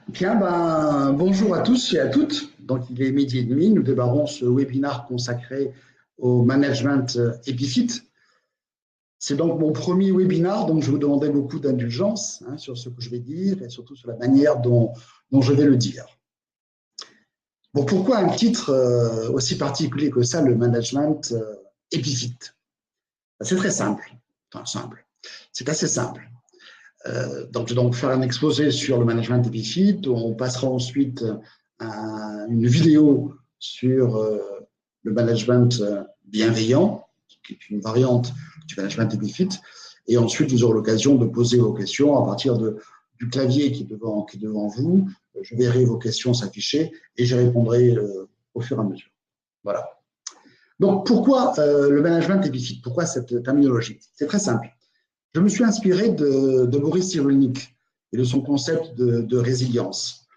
Bien, bonjour à tous et à toutes. Donc, il est midi et demi. Nous démarrons ce webinaire consacré au management Epifit. C'est donc mon premier webinaire, donc je vous demandais beaucoup d'indulgence sur ce que je vais dire et surtout sur la manière dont je vais le dire. Bon, pourquoi un titre aussi particulier que ça, le management Epifit? C'est très simple. Enfin, simple. C'est assez simple. Donc, je vais donc faire un exposé sur le management Epifit. On passera ensuite à une vidéo sur le management bienveillant, qui est une variante du management Epifit. Et ensuite, vous aurez l'occasion de poser vos questions à partir du clavier qui est devant vous. Je verrai vos questions s'afficher et j'y répondrai au fur et à mesure. Voilà. Donc, pourquoi le management Epifit? Pourquoi cette terminologie? C'est très simple. Je me suis inspiré de Boris Cyrulnik et de son concept de résilience.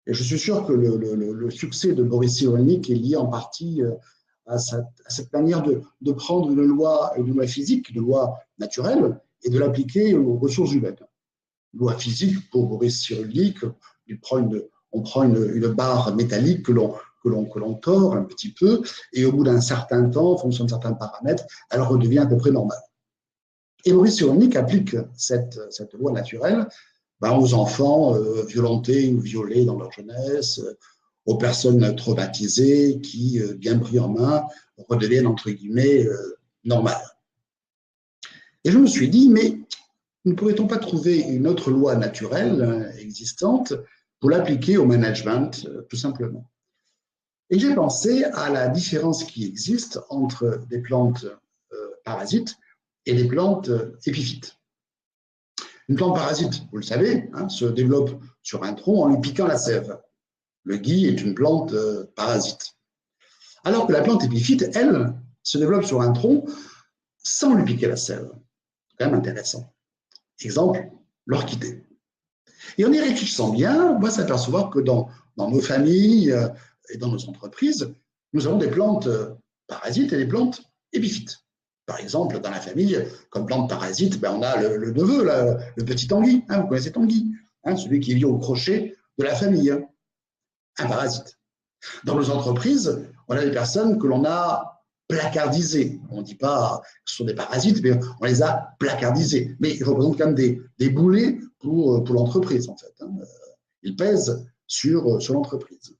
Et je suis sûr que le succès de Boris Cyrulnik est lié en partie à cette manière de prendre une loi physique, une loi naturelle, et de l'appliquer aux ressources humaines. Loi physique, pour Boris Cyrulnik, on prend une barre métallique que l'on tord un petit peu, et au bout d'un certain temps, en fonction de certains paramètres, elle redevient à peu près normale. Et Boris Cyrulnik applique cette loi naturelle aux enfants violentés ou violés dans leur jeunesse, aux personnes traumatisées qui, bien pris en main, redeviennent entre guillemets normales. Et je me suis dit, mais ne pourrait-on pas trouver une autre loi naturelle existante pour l'appliquer au management, tout simplement? Et j'ai pensé à la différence qui existe entre des plantes parasites et des plantes épiphytes. Une plante parasite, vous le savez, se développe sur un tronc en lui piquant la sève. Le gui est une plante parasite. Alors que la plante épiphyte, elle, se développe sur un tronc sans lui piquer la sève. C'est quand même intéressant. Exemple, l'orchidée. Et en y réfléchissant bien, on va s'apercevoir que dans nos familles et dans nos entreprises, nous avons des plantes parasites et des plantes épiphytes. Par exemple, dans la famille, comme plante parasite, on a le neveu, là, le petit Tanguy. Vous connaissez Tanguy, celui qui vit au crochet de la famille, un parasite. Dans nos entreprises, on a des personnes que l'on a placardisées. On ne dit pas que ce sont des parasites, mais on les a placardisées. Mais ils représentent quand même des boulets pour l'entreprise, en fait. Ils pèsent sur l'entreprise.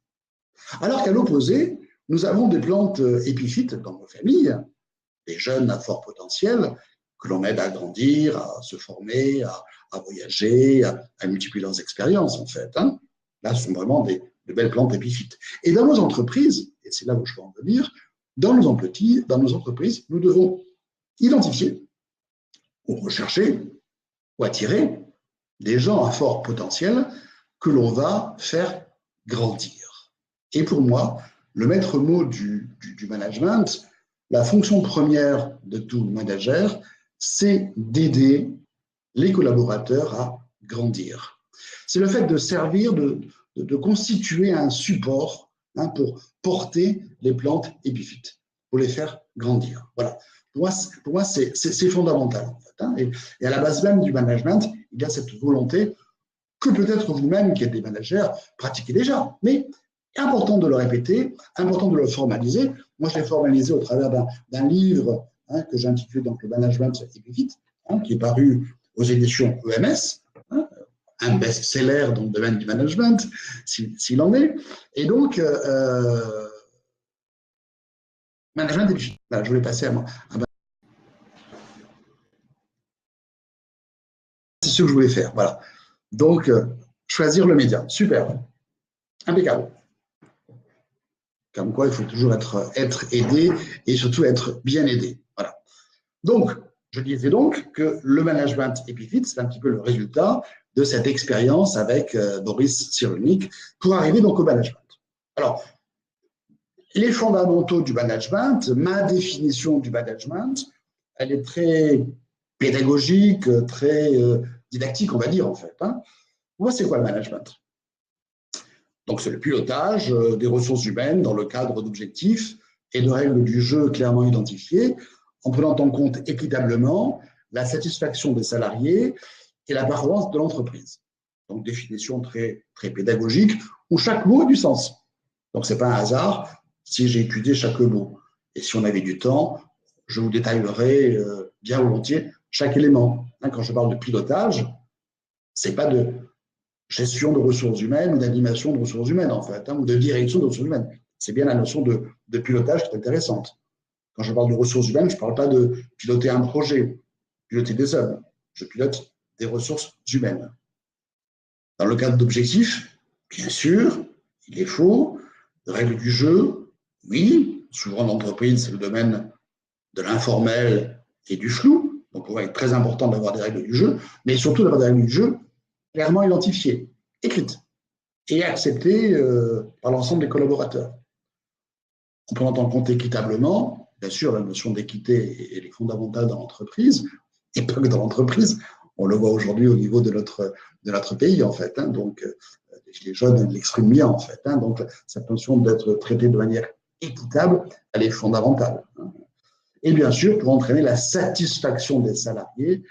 Alors qu'à l'opposé, nous avons des plantes épiphytes dans nos familles, des jeunes à fort potentiel, que l'on aide à grandir, à se former, à voyager, à multiplier leurs expériences, en fait. Là, ce sont vraiment de belles plantes épiphytes. Et dans nos entreprises, et c'est là où je veux en venir, dans nos entreprises, nous devons identifier ou rechercher ou attirer des gens à fort potentiel que l'on va faire grandir. Et pour moi, le maître mot du management, la fonction première de tout manager, c'est d'aider les collaborateurs à grandir. C'est le fait de servir, de constituer un support pour porter les plantes épiphytes, pour les faire grandir. Voilà. Pour moi c'est fondamental. En fait, et à la base même du management, il y a cette volonté que peut-être vous-même, qui êtes des managers, pratiquez déjà. Mais important de le répéter, important de le formaliser. Moi, je l'ai formalisé au travers d'un livre que j'ai intitulé donc, Le management épiphyte, qui est paru aux éditions EMS, un best-seller dans le domaine du management, s'il en est. Et donc, management épiphyte. Voilà, je voulais passer à moi. C'est ce que je voulais faire. Voilà. Donc, choisir le média. Super. Impeccable. Comme quoi, il faut toujours être aidé et surtout être bien aidé. Voilà. Donc, je disais donc que le management épiphyte, c'est un petit peu le résultat de cette expérience avec Boris Cyrulnik pour arriver donc au management. Alors, les fondamentaux du management, ma définition du management, elle est très pédagogique, très didactique, on va dire en fait. Moi, c'est quoi le management? Donc, c'est le pilotage des ressources humaines dans le cadre d'objectifs et de règles du jeu clairement identifiées, en prenant en compte équitablement la satisfaction des salariés et la performance de l'entreprise. Donc, définition très, très pédagogique, où chaque mot a du sens. Donc, ce n'est pas un hasard si j'ai étudié chaque mot. Et si on avait du temps, je vous détaillerai bien volontiers chaque élément. Quand je parle de pilotage, ce n'est pas de gestion de ressources humaines ou d'animation de ressources humaines, en fait, ou de direction de ressources humaines. C'est bien la notion de pilotage qui est intéressante. Quand je parle de ressources humaines, je ne parle pas de piloter un projet, piloter des hommes. Je pilote des ressources humaines. Dans le cadre d'objectifs, bien sûr, il est faux. Règles du jeu, oui. Souvent, en entreprise, c'est le domaine de l'informel et du flou. Donc, il va être très important d'avoir des règles du jeu, mais surtout d'avoir des règles du jeu clairement identifiées, écrites et acceptées par l'ensemble des collaborateurs. En prenant en compte équitablement, bien sûr, la notion d'équité est fondamentale dans l'entreprise, et pas que dans l'entreprise. On le voit aujourd'hui au niveau de notre pays, en fait. Donc, les Gilets jaunes l'expriment bien, en fait. Donc, cette notion d'être traité de manière équitable, elle est fondamentale. Et bien sûr, pour entraîner la satisfaction des salariés,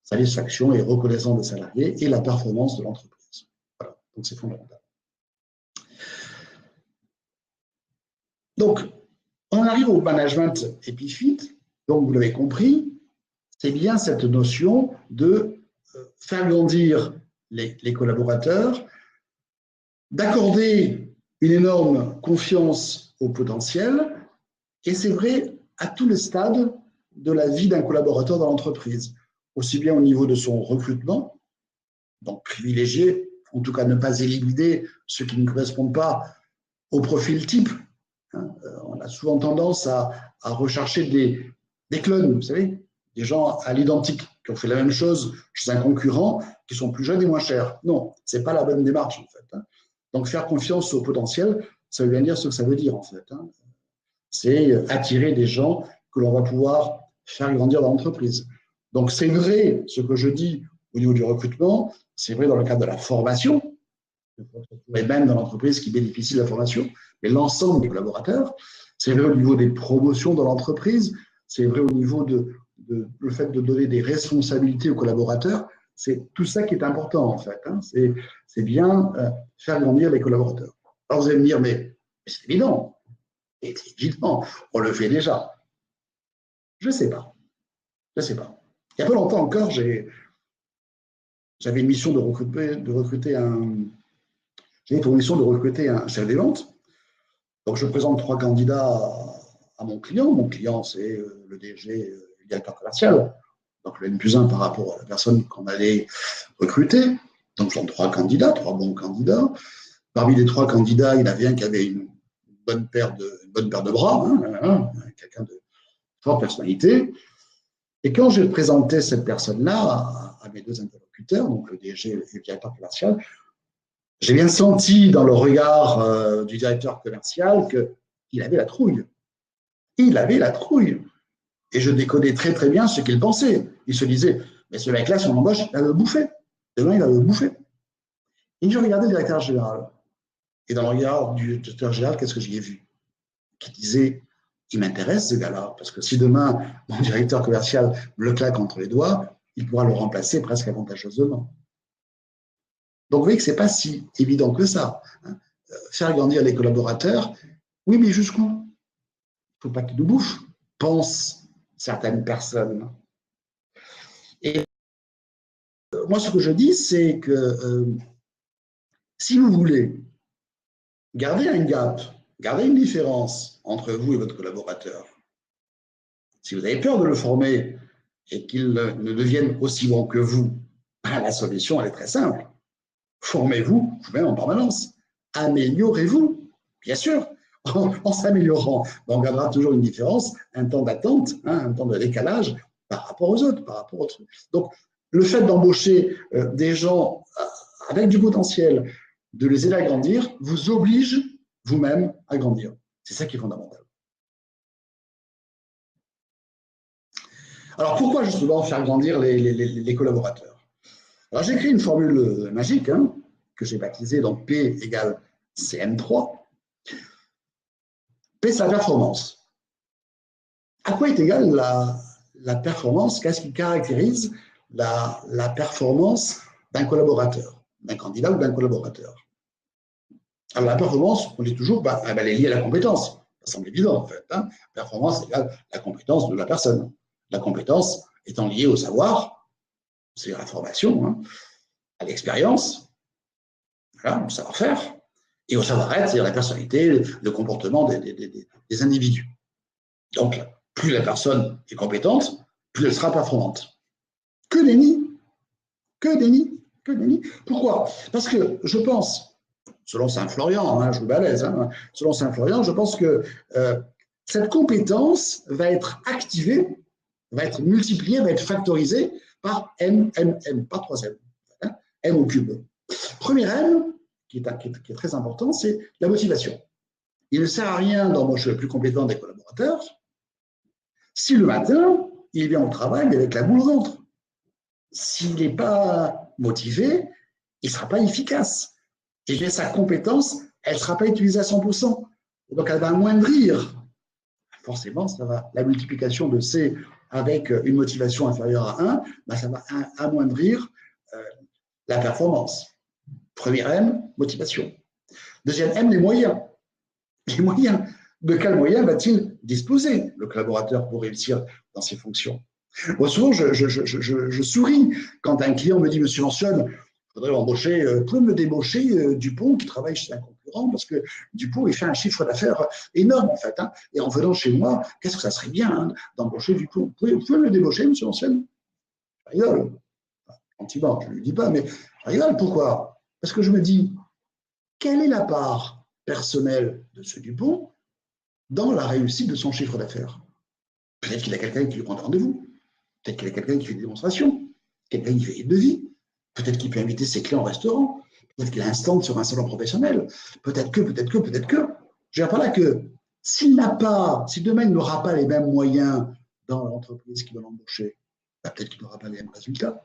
satisfaction et reconnaissance des salariés et la performance de l'entreprise. Voilà, donc c'est fondamental. Donc, on arrive au management épiphyte, donc vous l'avez compris, c'est bien cette notion de faire grandir les collaborateurs, d'accorder une énorme confiance au potentiel, et c'est vrai à tous les stades de la vie d'un collaborateur dans l'entreprise, aussi bien au niveau de son recrutement, donc privilégier, en tout cas ne pas éliminer ceux qui ne correspondent pas au profil type. On a souvent tendance à rechercher des clones, vous savez, des gens à l'identique, qui ont fait la même chose chez un concurrent, qui sont plus jeunes et moins chers. Non, ce n'est pas la bonne démarche, en fait. Donc, faire confiance au potentiel, ça veut bien dire ce que ça veut dire, en fait. C'est attirer des gens que l'on va pouvoir faire grandir dans l'entreprise. Donc, c'est vrai ce que je dis au niveau du recrutement, c'est vrai dans le cadre de la formation, et même dans l'entreprise qui bénéficie de la formation, mais l'ensemble des collaborateurs, c'est vrai au niveau des promotions dans l'entreprise, c'est vrai au niveau le fait de donner des responsabilités aux collaborateurs, c'est tout ça qui est important en fait. C'est bien faire grandir les collaborateurs. Alors vous allez me dire, mais c'est évident, on le fait déjà. Je ne sais pas. Je sais pas. Il y a pas longtemps encore, j'avais une mission de recruter j'ai pour mission de recruter un chef des ventes. Donc, je présente 3 candidats à mon client. Mon client, c'est le DG, le directeur commercial. Donc, le N+1 par rapport à la personne qu'on allait recruter. Donc, ce sont 3 candidats, 3 bons candidats. Parmi les 3 candidats, il y en avait un qui avait une bonne paire de bras, quelqu'un de forte personnalité. Et quand j'ai présenté cette personne-là à mes 2 interlocuteurs, donc le DG et le directeur commercial, j'ai bien senti dans le regard du directeur commercial qu'il avait la trouille. Il avait la trouille. Et je décodais très très bien ce qu'il pensait. Il se disait, mais ce mec-là, si on l'embauche, il va me bouffer. Demain, il va me bouffer. Et je regardais le directeur général. Et dans le regard du directeur général, qu'est-ce que j'y ai vu? Qui disait, il m'intéresse ce gars-là, parce que si demain, mon directeur commercial me le claque entre les doigts, il pourra le remplacer presque avantageusement. Donc, vous voyez que ce n'est pas si évident que ça. Faire grandir les collaborateurs, oui, mais jusqu'où? Il ne faut pas qu'ils nous bouffent, pensent certaines personnes. Et moi, ce que je dis, c'est que si vous voulez garder un gap, garder une différence entre vous et votre collaborateur, si vous avez peur de le former et qu'il ne devienne aussi bon que vous, la solution, elle est très simple. Formez-vous vous-même en permanence. Améliorez-vous, bien sûr. En s'améliorant, on gardera toujours une différence, un temps d'attente, un temps de décalage par rapport aux autres, par rapport aux trucs. Donc, le fait d'embaucher des gens avec du potentiel, de les aider à grandir, vous oblige vous-même à grandir. C'est ça qui est fondamental. Alors, pourquoi justement faire grandir les collaborateurs? Alors, j'ai créé une formule magique que j'ai baptisée donc P égale CM3. P, c'est la performance. À quoi est égale la performance? Qu'est-ce qui caractérise la performance d'un collaborateur? d'un candidat ou d'un collaborateur. Alors la performance, on dit toujours, elle est liée à la compétence. Ça semble évident en fait. Hein. Performance égale la compétence de la personne. La compétence étant liée au savoir, c'est à la formation, hein, à l'expérience, voilà, au savoir-faire, et au savoir-être, c'est-à-dire la personnalité, le comportement des individus. Donc, plus la personne est compétente, plus elle sera performante. Que nenni, que nenni, que nenni. Pourquoi? Parce que je pense, selon Saint-Florian, hein, je vous balaise, hein, selon Saint-Florian, je pense que cette compétence va être activée, va être multipliée, va être factorisée par M, pas 3M, hein, M au cube. Premier M, qui est très important, c'est la motivation. Il ne sert à rien d'embaucher le plus compétent des collaborateurs si le matin, il vient au travail avec la boule au ventre. S'il n'est pas motivé, il ne sera pas efficace. Et sa compétence, elle ne sera pas utilisée à 100%. Donc, elle va amoindrir. Forcément, ça va, la multiplication de C avec une motivation inférieure à 1, ça va amoindrir la performance. Premier M, motivation. Deuxième M, les moyens. Les moyens. De quels moyens va-t-il disposer, le collaborateur, pour réussir dans ses fonctions? Moi, souvent, je souris quand un client me dit, Monsieur Lancione, il faudrait embaucher, pouvez me débaucher Dupont qui travaille chez un concurrent parce que Dupont, il fait un chiffre d'affaires énorme, en fait. Hein, et en venant chez moi, qu'est-ce que ça serait bien hein, d'embaucher Dupont? Vous pouvez me débaucher, Monsieur Lancione? Je rigole. Gentiment, je ne lui dis pas, mais je rigole. Pourquoi? Parce que je me dis, quelle est la part personnelle de ce Dupont dans la réussite de son chiffre d'affaires? Peut-être qu'il a quelqu'un qui lui prend rendez-vous. Peut-être qu'il y a quelqu'un qui fait des démonstrations, quelqu'un qui fait des devis, peut-être qu'il peut inviter ses clients au restaurant, peut-être qu'il a un stand sur un salon professionnel, peut-être que. Je veux dire par là que s'il n'a pas, si demain il n'aura pas les mêmes moyens dans l'entreprise qui va l'embaucher, peut-être qu'il n'aura pas les mêmes résultats.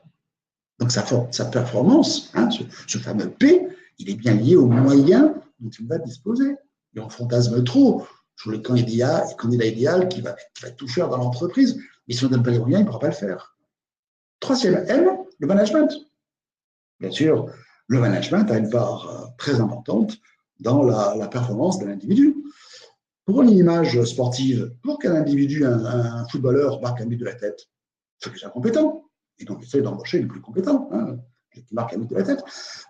Donc sa performance, hein, ce fameux P, il est bien lié aux moyens dont il va disposer. Et on fantasme trop sur le candidat idéal qui va tout faire dans l'entreprise. Mais si on ne donne pas les moyens, il ne pourra pas le faire. Troisième M, le management. Bien sûr, le management a une part très importante dans la performance de l'individu. Pour une image sportive, pour qu'un individu, un footballeur, marque un but de la tête, il faut qu'il soit compétent. Et donc, il essaie d'embaucher le plus compétent, hein, qui marque un but de la tête.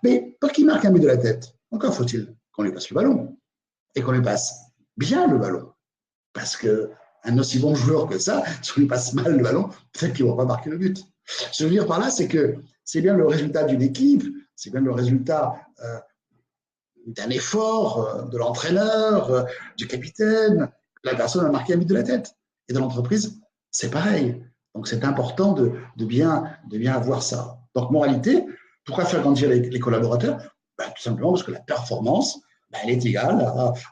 Mais pour qu'il marque un but de la tête, encore faut-il qu'on lui passe le ballon et qu'on lui passe bien le ballon. Parce qu'un aussi bon joueur que ça, si on lui passe mal le ballon, peut-être qu'il ne va pas marquer le but. Ce que je veux dire par là, c'est que c'est bien le résultat d'une équipe, c'est bien le résultat d'un effort de l'entraîneur, du capitaine. La personne a marqué un but de la tête. Et dans l'entreprise, c'est pareil. Donc, c'est important de bien avoir ça. Donc, moralité, pourquoi faire grandir les collaborateurs? Tout simplement parce que la performance, elle est égale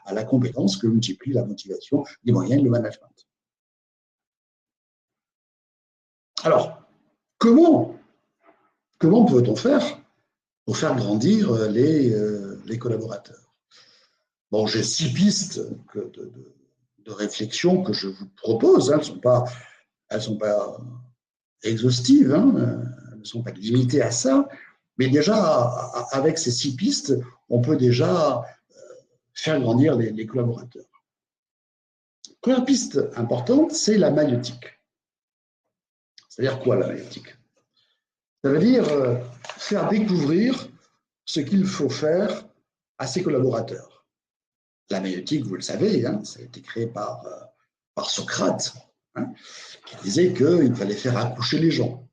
à la compétence que multiplie la motivation, les moyens et le management. Alors, comment peut-on faire pour faire grandir les collaborateurs? Bon, j'ai 6 pistes de réflexion que je vous propose. Hein. Elles ne sont pas exhaustives, hein. Elles ne sont pas limitées à ça. Mais déjà, avec ces 6 pistes, on peut déjà faire grandir les collaborateurs. Première piste importante, c'est la maïeutique. C'est-à-dire quoi la maïeutique? Ça veut dire faire découvrir ce qu'il faut faire à ses collaborateurs. La maïeutique, vous le savez, hein, ça a été créé par Socrate, hein, qui disait qu'il fallait faire accoucher les gens,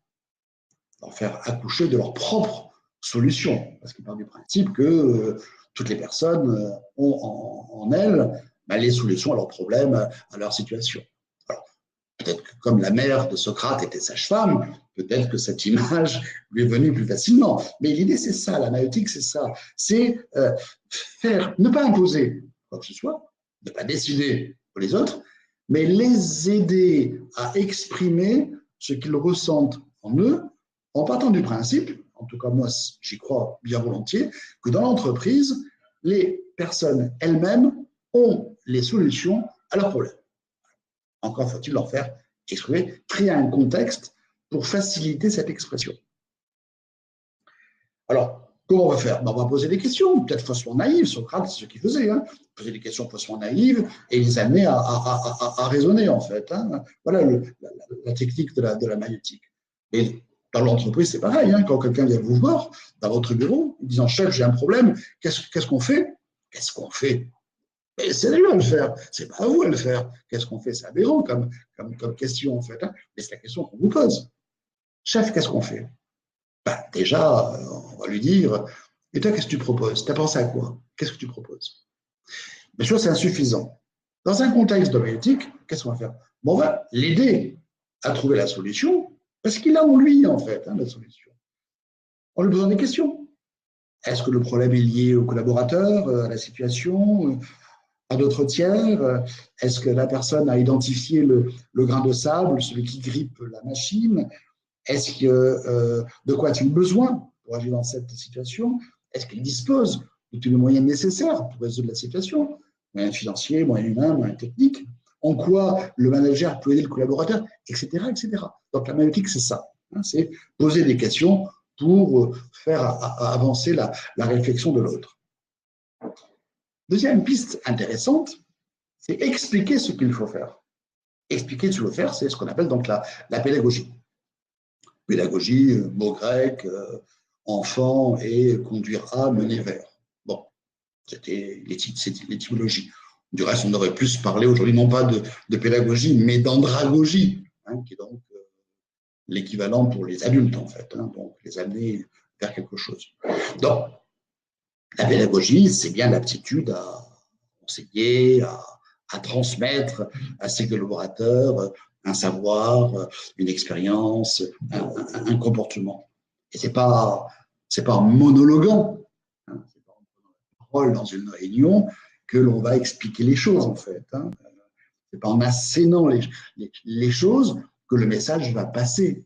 leur faire accoucher de leur propre solution, parce qu'il part du principe que toutes les personnes ont en elles les solutions à leurs problèmes, à leur situation. Alors, peut-être que comme la mère de Socrate était sage-femme, peut-être que cette image lui est venue plus facilement. Mais l'idée, c'est ça, la maïeutique, c'est ça. C'est ne pas imposer quoi que ce soit, ne pas décider pour les autres, mais les aider à exprimer ce qu'ils ressentent en eux, en partant du principe, en tout cas moi j'y crois bien volontiers, que dans l'entreprise, les personnes elles-mêmes ont les solutions à leurs problèmes. Encore faut-il leur faire exprimer, créer un contexte pour faciliter cette expression. Alors, Comment on va faire? Ben, on va poser des questions, peut-être faussement naïves. Socrate, c'est ce qu'il faisait, hein. Poser des questions faussement naïves et les amener à raisonner, en fait, hein. Voilà la technique de la maïeutique. Et dans l'entreprise, c'est pareil, hein. Quand quelqu'un vient vous voir dans votre bureau, en disant chef, j'ai un problème, qu'est-ce qu'on fait? Qu'est-ce qu'on fait? Mais c'est lui à le faire, c'est pas à vous à le faire. Qu'est-ce qu'on fait? C'est aberrant comme question, en fait, hein. Mais c'est la question qu'on vous pose. Chef, qu'est-ce qu'on fait? Ben, déjà, on va lui dire, et toi, qu'est-ce que tu proposes? Tu as pensé à quoi? Qu'est-ce que tu proposes? Bien sûr, c'est insuffisant. Dans un contexte doménétique, qu'est-ce qu'on va faire? Bon, on va l'aider à trouver la solution, parce qu'il a en lui, en fait, hein, la solution. On lui pose des questions. Est-ce que le problème est lié au collaborateur, à la situation, à d'autres tiers? Est-ce que la personne a identifié le grain de sable, celui qui grippe la machine? Est-ce que de quoi a-t-il besoin pour agir dans cette situation? Est-ce qu'il dispose de tous les moyens nécessaires pour résoudre la situation? Moyens financiers, moyens humains, moyens techniques. En quoi le manager peut aider le collaborateur, etc., etc. Donc la maïeutique, c'est ça, hein, c'est poser des questions pour faire avancer la réflexion de l'autre. Deuxième piste intéressante, c'est expliquer ce qu'il faut faire. Expliquer ce qu'il faut faire, c'est ce qu'on appelle donc la pédagogie. Pédagogie, mot grec, enfant et conduire à, mener vers. Bon, c'était l'étymologie. Du reste, on aurait plus parlé aujourd'hui, non pas de pédagogie, mais d'andragogie, hein, qui est donc l'équivalent pour les adultes, en fait, hein, donc les amener vers quelque chose. Donc, la pédagogie, c'est bien l'aptitude à enseigner, à transmettre à ses collaborateurs un savoir, une expérience, un comportement. Et c'est pas en monologuant, hein, c'est pas en parole dans une réunion que l'on va expliquer les choses, en fait, hein. C'est pas en assénant les choses que le message va passer.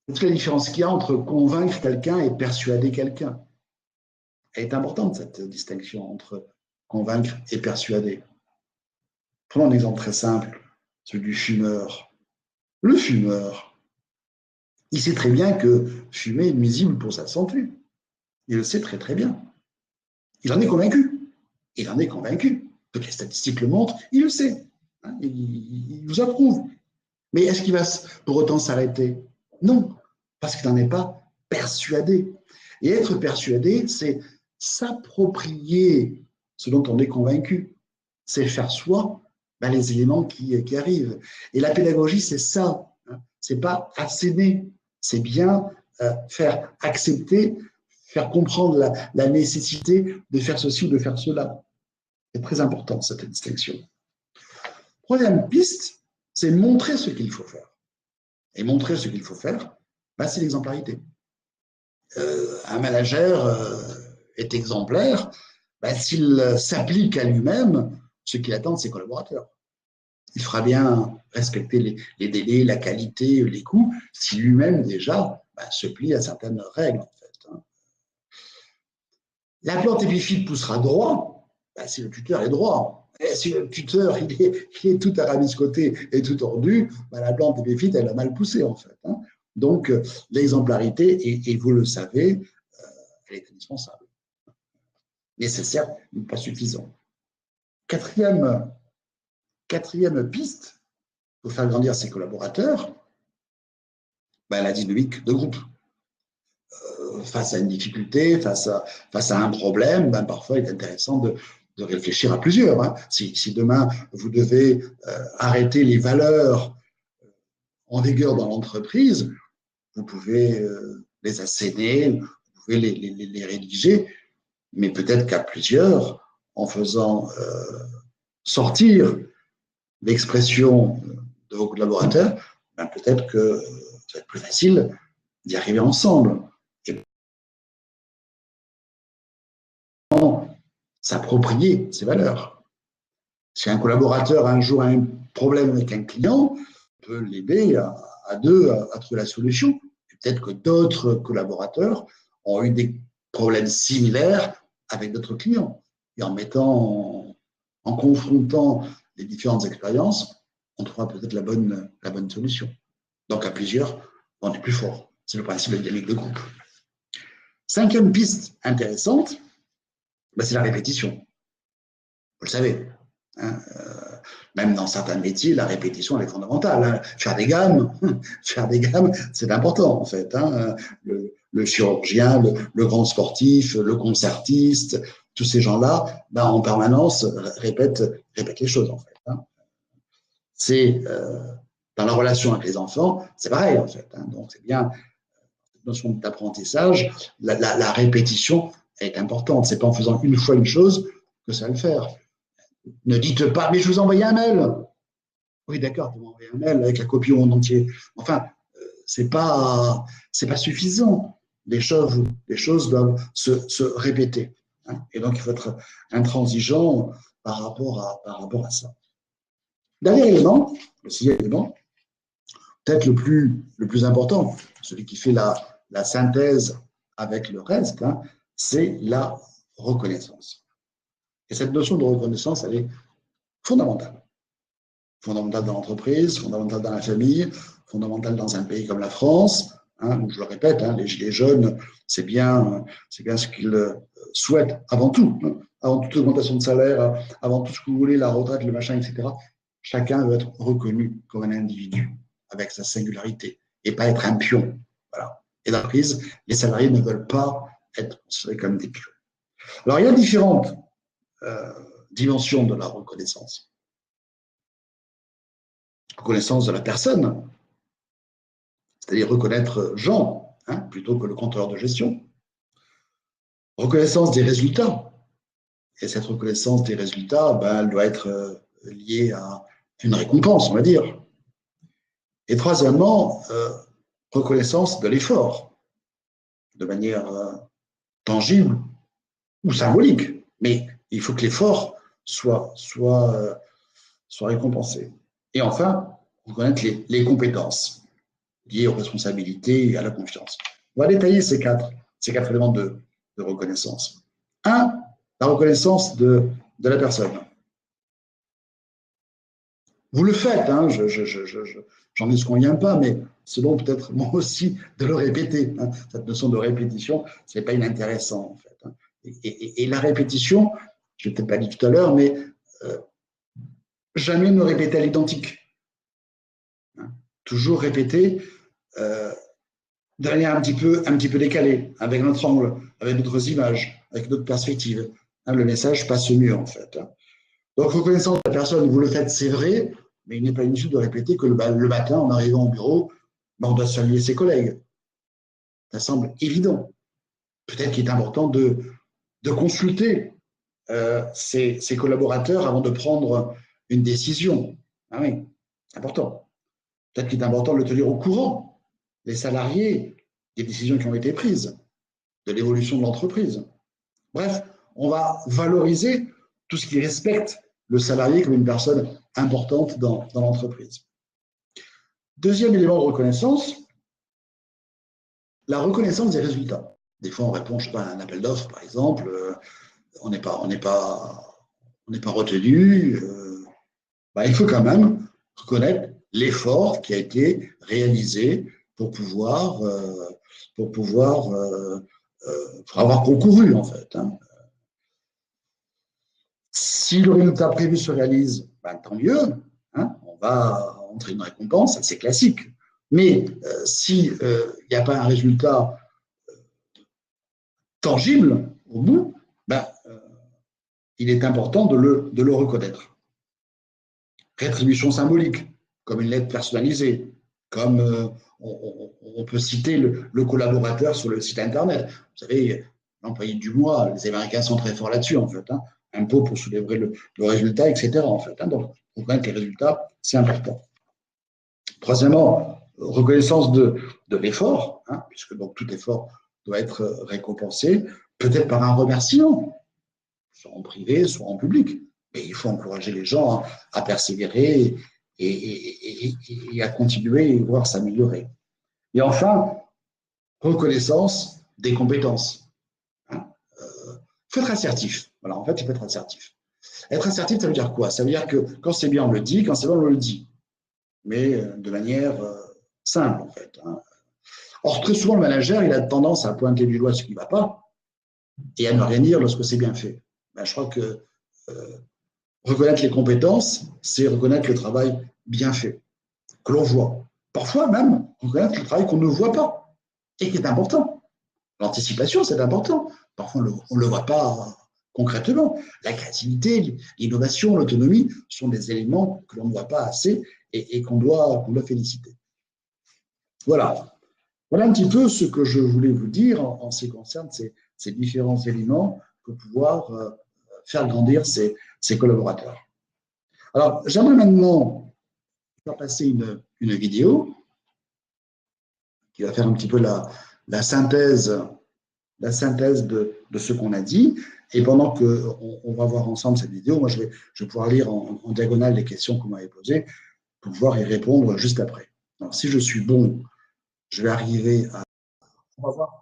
C'est toute la différence qu'il y a entre convaincre quelqu'un et persuader quelqu'un. Elle est importante, cette distinction entre convaincre et persuader. Prenons un exemple très simple, celui du fumeur. Le fumeur, il sait très bien que fumer est nuisible pour sa santé. Il le sait très très bien. Il en est convaincu. Il en est convaincu. Toutes les statistiques le montrent, il le sait. Hein, il vous approuve. Mais est-ce qu'il va pour autant s'arrêter? Non, parce qu'il n'en est pas persuadé. Et être persuadé, c'est s'approprier ce dont on est convaincu. C'est faire soi les éléments qui arrivent. Et la pédagogie, c'est ça. Hein. C'est pas asséner, c'est bien faire accepter, faire comprendre la nécessité de faire ceci ou de faire cela. C'est très important, cette distinction. Troisième piste, c'est montrer ce qu'il faut faire. Et montrer ce qu'il faut faire, c'est l'exemplarité. Un manager est exemplaire s'il s'applique à lui-même ce qu'il attend de ses collaborateurs. Il fera bien respecter les délais, la qualité, les coûts, si lui-même déjà se plie à certaines règles. En fait, hein. La plante épiphyte poussera droit si le tuteur est droit. Et si le tuteur il est tout arabiscoté et tout tordu, la plante épiphyte elle a mal poussé en fait. Hein. Donc l'exemplarité, et vous le savez, elle est indispensable, nécessaire mais pas suffisant. Quatrième piste pour faire grandir ses collaborateurs, la dynamique de groupe. Face à une difficulté, face à un problème, parfois il est intéressant de réfléchir à plusieurs. Hein. Si demain vous devez arrêter les valeurs en vigueur dans l'entreprise, vous pouvez les asséner, vous pouvez les rédiger, mais peut-être qu'à plusieurs, en faisant sortir l'expression de vos collaborateurs, peut-être que ça va être plus facile d'y arriver ensemble. Et s'approprier ces valeurs. Si un collaborateur un jour a un problème avec un client, on peut l'aider à deux à trouver la solution. Peut-être que d'autres collaborateurs ont eu des problèmes similaires avec d'autres clients. Et en confrontant les différentes expériences, on trouvera peut-être la bonne solution. Donc à plusieurs, on est plus fort. C'est le principe de la dynamique de groupe. Cinquième piste intéressante, c'est la répétition. Vous le savez. Hein, même dans certains métiers, la répétition elle est fondamentale. Hein. Faire des gammes, c'est important en fait. Hein. Le chirurgien, le grand sportif, le concertiste, tous ces gens-là, en permanence répètent les choses en fait. Hein. C'est dans la relation avec les enfants, c'est pareil en fait. Hein. Donc c'est bien cette notion d'apprentissage, la répétition est importante. C'est pas en faisant une fois une chose que ça va le faire. Ne dites pas, mais je vous ai envoyé un mail. Oui, d'accord, vous m'envoyez un mail avec la copie au monde entier. Enfin, c'est pas suffisant. Les choses doivent se répéter. Hein. Et donc, il faut être intransigeant par rapport à ça. Dernier élément, le sixième élément, peut-être le plus important, celui qui fait la synthèse avec le reste, hein, c'est la reconnaissance. Et cette notion de reconnaissance, elle est fondamentale. Fondamentale dans l'entreprise, fondamentale dans la famille, fondamentale dans un pays comme la France, hein, où je le répète, hein, les gilets jaunes, c'est bien ce qu'ils souhaitent avant tout, hein, avant toute augmentation de salaire, avant tout ce que vous voulez, la retraite, le machin, etc. Chacun veut être reconnu comme un individu, avec sa singularité, et pas être un pion. Voilà. Et dans l'entreprise, les salariés ne veulent pas être considérés comme des pions. Alors, il y a différentes dimensions de la reconnaissance. Reconnaissance de la personne, c'est-à-dire reconnaître Jean, hein, plutôt que le compteur de gestion. Reconnaissance des résultats. Et cette reconnaissance des résultats, elle doit être liée à une récompense, on va dire. Et troisièmement, reconnaissance de l'effort, de manière tangible ou symbolique. Mais il faut que l'effort soit récompensé. Et enfin, reconnaître les compétences liées aux responsabilités et à la confiance. On va détailler ces quatre éléments de reconnaissance. Un, la reconnaissance de la personne. Vous le faites, hein, j'en ai ce qu'on vient pas, mais c'est bon peut-être moi aussi de le répéter. Hein. Cette notion de répétition, ce n'est pas inintéressant en fait. Hein. Et la répétition, je ne l'ai peut-être pas dit tout à l'heure, mais jamais ne répéter à l'identique. Hein. Toujours répéter de manière un petit peu décalée, avec notre angle, avec d'autres images, avec d'autres perspectives. Hein, le message passe mieux en fait. Hein. Donc, reconnaissance de la personne, vous le faites, c'est vrai, mais il n'est pas inutile de répéter que le matin, en arrivant au bureau, on doit saluer ses collègues. Ça semble évident. Peut-être qu'il est important de consulter ses collaborateurs avant de prendre une décision. Ah oui, c'est important. Peut-être qu'il est important de le tenir au courant, les salariés, des décisions qui ont été prises, de l'évolution de l'entreprise. Bref, on va valoriser tout ce qui respecte le salarié comme une personne importante dans l'entreprise. Deuxième élément de reconnaissance, la reconnaissance des résultats. Des fois, on répond, je sais pas, à un appel d'offres, par exemple, on n'est pas retenu. Il faut quand même reconnaître l'effort qui a été réalisé pour avoir concouru, en fait. Hein. Si le résultat prévu se réalise, tant mieux, hein, on va entrer une récompense, c'est classique. Mais s'il n'y a pas un résultat tangible au bout, il est important de le reconnaître. Rétribution symbolique, comme une lettre personnalisée, comme on peut citer le collaborateur sur le site Internet. Vous savez, l'employé du mois, les Américains sont très forts là-dessus, en fait. Hein. Impôt pour soulever le résultat, etc. En fait, hein. Donc, reconnaître les résultats, c'est important. Troisièmement, reconnaissance de l'effort, hein, puisque donc tout effort doit être récompensé, peut-être par un remerciement, soit en privé, soit en public. Mais il faut encourager les gens à persévérer et à continuer et voir s'améliorer. Et enfin, reconnaissance des compétences. Hein. Il faut être assertif. Voilà, en fait, il faut être assertif. Être assertif, ça veut dire quoi? Ça veut dire que quand c'est bien, on le dit, quand c'est bon, on le dit. Mais de manière simple, en fait. Hein. Or, très souvent, le manager, il a tendance à pointer du doigt ce qui ne va pas et à ne rien dire lorsque c'est bien fait. Ben, je crois que reconnaître les compétences, c'est reconnaître le travail bien fait, que l'on voit. Parfois même, reconnaître le travail qu'on ne voit pas et qui est important. L'anticipation, c'est important. Parfois, on ne le voit pas concrètement. La créativité, l'innovation, l'autonomie sont des éléments que l'on ne voit pas assez et qu'on doit féliciter. Voilà. Voilà un petit peu ce que je voulais vous dire en ce qui concerne ces différents éléments pour pouvoir faire grandir ces collaborateurs. Alors, j'aimerais maintenant faire passer une vidéo qui va faire un petit peu la synthèse de ce qu'on a dit. Et pendant qu'on va voir ensemble cette vidéo, moi, je vais pouvoir lire en diagonale les questions que vous m'avez posées pour pouvoir y répondre juste après. Alors, si je suis bon, je vais arriver à... On va voir.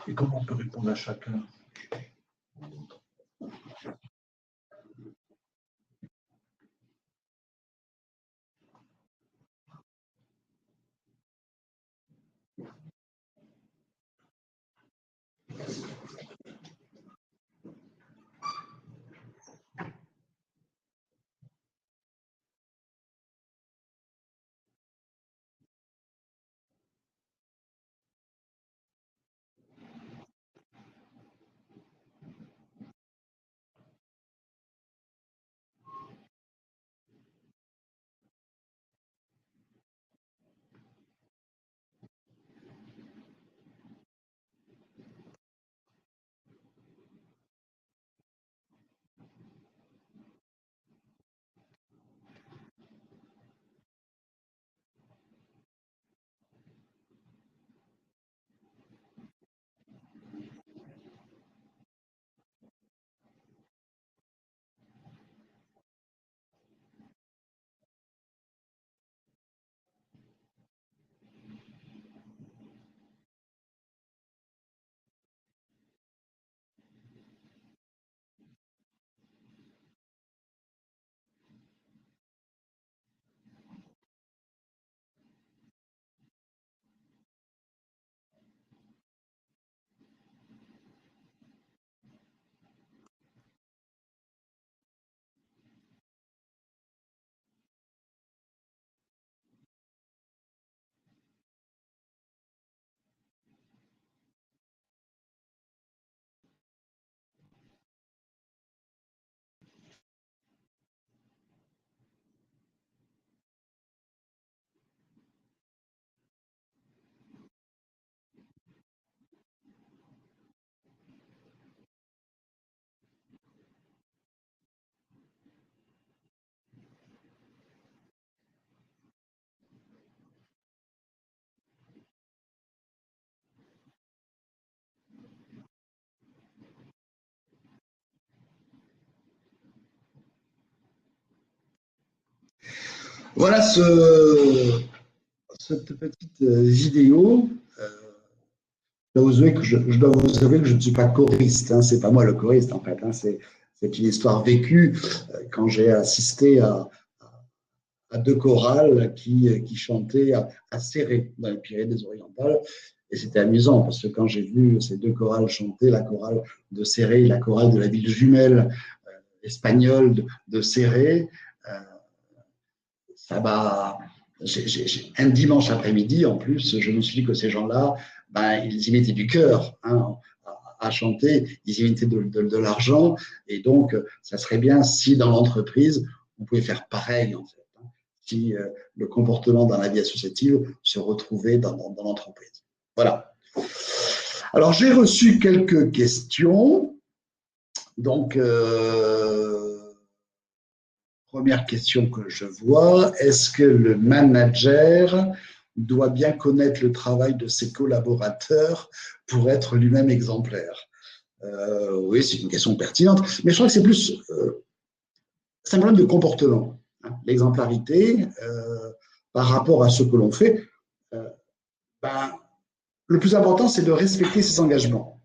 Et comment on peut répondre à chacun? Voilà cette petite vidéo. Je dois vous avouer que je ne suis pas choriste, hein, c'est pas moi le choriste en fait, hein, c'est une histoire vécue quand j'ai assisté à deux chorales qui chantaient à Céré, dans les Pyrénées-Orientales. Et c'était amusant parce que quand j'ai vu ces deux chorales chanter, la chorale de Céré et la chorale de la ville jumelle espagnole de Céré, euh, ça m'a. Un dimanche après-midi, en plus, je me suis dit que ces gens-là, ben, ils y mettaient du cœur hein, à chanter, ils y mettaient de l'argent. Et donc, ça serait bien si dans l'entreprise, on pouvait faire pareil, en fait. Hein, si le comportement dans la vie associative se retrouvait dans l'entreprise. Voilà. Alors, j'ai reçu quelques questions. Donc, Première question que je vois, est-ce que le manager doit bien connaître le travail de ses collaborateurs pour être lui-même exemplaire? Oui, c'est une question pertinente, mais je crois que c'est plus c'est un problème de comportement. Hein. L'exemplarité par rapport à ce que l'on fait, euh, ben, le plus important, c'est de respecter ses engagements,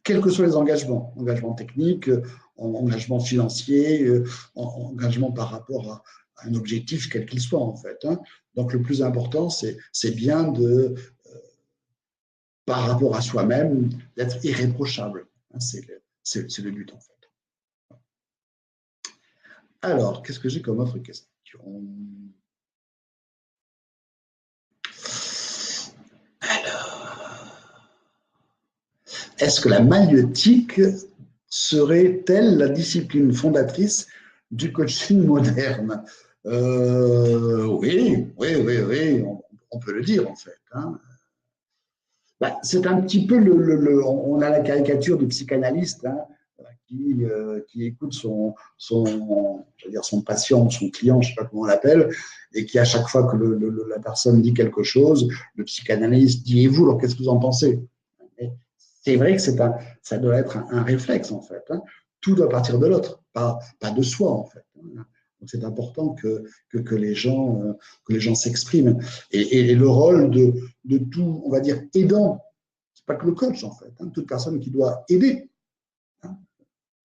quels que soient les engagements, engagement technique, engagement financier, engagement par rapport à un objectif, quel qu'il soit, en fait. Hein. Donc, le plus important, c'est bien de, par rapport à soi-même, d'être irréprochable. Hein, c'est le but, en fait. Alors, qu'est-ce que j'ai comme autre question? Est-ce que la maïeutique serait-elle la discipline fondatrice du coaching moderne? Oui, oui, oui, oui, on peut le dire en fait. Hein. Bah, c'est un petit peu on a la caricature du psychanalyste hein, qui écoute je veux dire son patient, son client, je ne sais pas comment on l'appelle, et qui à chaque fois que la personne dit quelque chose, le psychanalyste dit et vous, alors qu'est-ce que vous en pensez? C'est vrai que ça doit être un réflexe, en fait. Hein. Tout doit partir de l'autre, pas de soi, en fait. Hein. Donc, c'est important que les gens s'expriment. Et le rôle de tout, on va dire, aidant, c'est pas que le coach, en fait. Hein. Toute personne qui doit aider. Hein.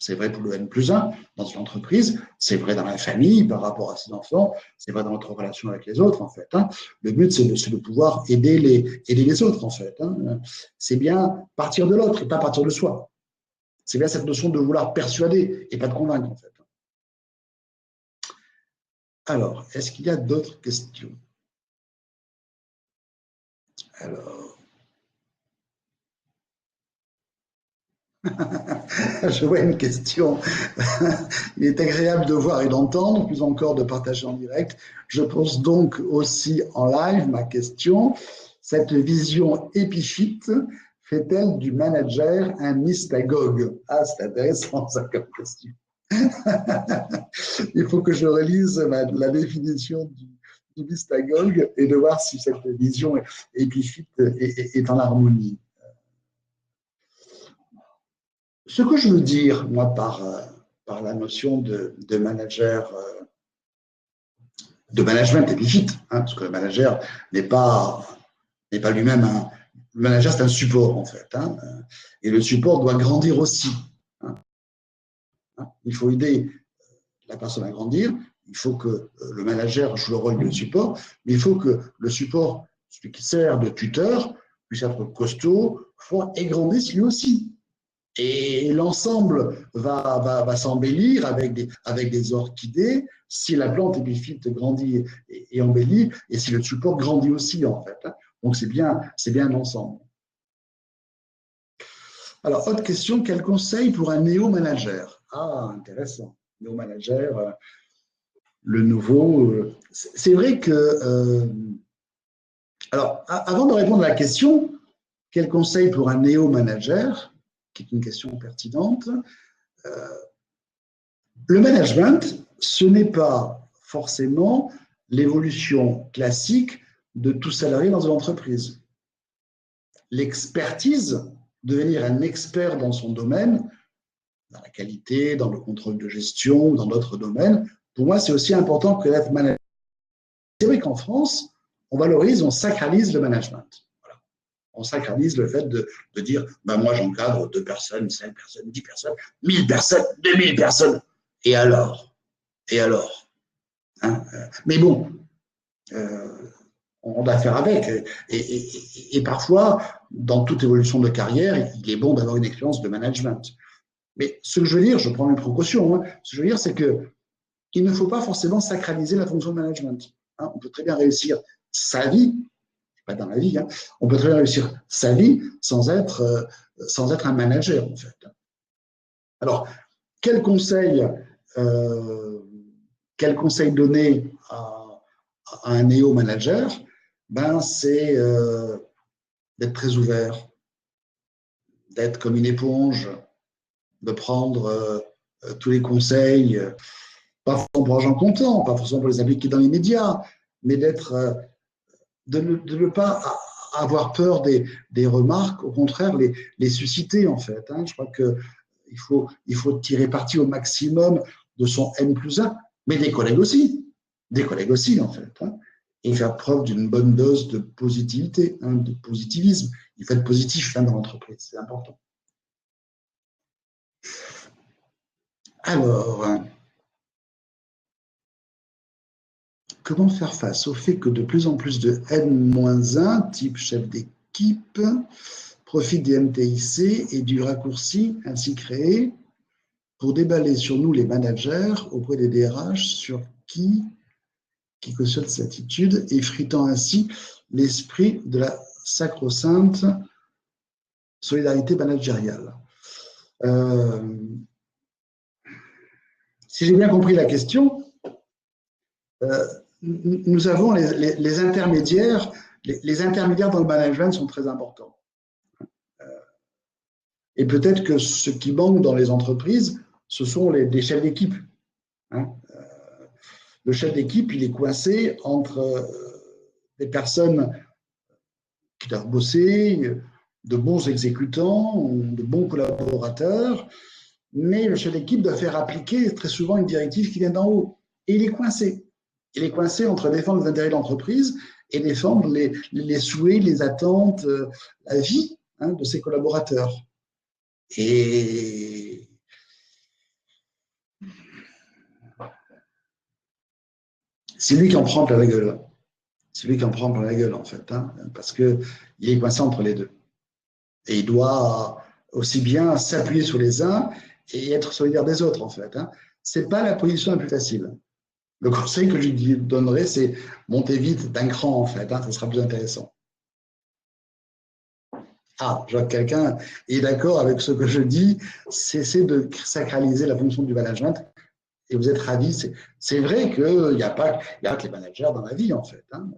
C'est vrai pour le N+1 dans une entreprise, c'est vrai dans la famille par rapport à ses enfants, c'est vrai dans notre relation avec les autres, en fait. Hein. Le but, c'est de pouvoir aider les autres, en fait. Hein. C'est bien partir de l'autre et pas partir de soi. C'est bien cette notion de vouloir persuader et pas de convaincre, en fait. Alors, est-ce qu'il y a d'autres questions? Alors, je vois une question. Il est agréable de voir et d'entendre, plus encore de partager en direct. Je pose donc aussi en live ma question. Cette vision épiphyte fait-elle du manager un mystagogue? Ah, c'est intéressant ça comme question. Il faut que je relise la définition du mystagogue et de voir si cette vision épiphyte est en harmonie. Ce que je veux dire, moi, par la notion de manager, de management épiphyte, hein, parce que le manager n'est pas lui-même un. Le manager, c'est un support, en fait. Hein, et le support doit grandir aussi. Hein, il faut aider la personne à grandir. Il faut que le manager joue le rôle de support, mais il faut que le support, celui qui sert de tuteur, puisse être costaud, fort et grandisse lui aussi. Et l'ensemble va s'embellir avec des orchidées si la plante épiphyte grandit et embellit, et si le support grandit aussi, en fait. Hein. Donc, c'est bien un ensemble. Alors, autre question, quel conseil pour un néo-manager? Ah, intéressant. Néo-manager, le nouveau. C'est vrai que. Alors, avant de répondre à la question, quel conseil pour un néo-manager, qui est une question pertinente, le management, ce n'est pas forcément l'évolution classique de tout salarié dans une entreprise. L'expertise, devenir un expert dans son domaine, dans la qualité, dans le contrôle de gestion ou dans d'autres domaines, pour moi, c'est aussi important que d'être manager. C'est vrai qu'en France, on valorise, on sacralise le management. Voilà. On sacralise le fait de dire ben moi, j'encadre 2 personnes, 5 personnes, 10 personnes, 1000 personnes, 2000 personnes. Et alors? Hein. Mais bon, on doit faire avec. Et parfois, dans toute évolution de carrière, il est bon d'avoir une expérience de management. Mais ce que je veux dire, je prends mes précautions, hein, ce que je veux dire, c'est qu'il ne faut pas forcément sacraliser la fonction de management. Hein, on peut très bien réussir sa vie, pas dans la vie, hein, on peut très bien réussir sa vie sans être un manager, en fait. Alors, quel conseil donner à un néo-manager? Ben, c'est d'être très ouvert, d'être comme une éponge, de prendre tous les conseils pas forcément pour argent comptant, pas forcément pour les impliquer dans les médias, mais de ne pas avoir peur des remarques, au contraire, les susciter, en fait. Hein. Je crois qu'il faut tirer parti au maximum de son N+1, mais des collègues aussi, en fait. Hein, et faire preuve d'une bonne dose de positivité, hein, de positivisme. Il faut être positif hein, dans l'entreprise, c'est important. Alors, comment faire face au fait que de plus en plus de N-1, type chef d'équipe, profitent des MTIC et du raccourci ainsi créé pour déballer sur nous les managers auprès des DRH sur qui cautionne cette attitude, effritant ainsi l'esprit de la sacro-sainte solidarité managériale. Si j'ai bien compris la question, nous avons les intermédiaires. Les intermédiaires dans le management sont très importants. Et peut-être que ce qui manque dans les entreprises, ce sont les chefs d'équipe. Hein. Le chef d'équipe, il est coincé entre des personnes qui doivent bosser, de bons exécutants, de bons collaborateurs, mais le chef d'équipe doit faire appliquer très souvent une directive qui vient d'en haut. Et il est coincé. Il est coincé entre défendre les intérêts de l'entreprise et défendre les souhaits, les attentes, la vie hein, de ses collaborateurs. Et c'est lui qui en prend plein la gueule. C'est lui qui en prend plein la gueule, en fait, hein, parce qu'il est coincé entre les deux. Et il doit aussi bien s'appuyer sur les uns et être solidaire des autres, en fait. Hein. Ce n'est pas la position la plus facile. Le conseil que je lui donnerais, c'est monter vite d'un cran, en fait. Hein, ça sera plus intéressant. Ah, je vois que quelqu'un est d'accord avec ce que je dis. Cessez de sacraliser la fonction du management et vous êtes ravis. C'est vrai qu'il n'y a pas que les managers dans la vie, en fait. Hein.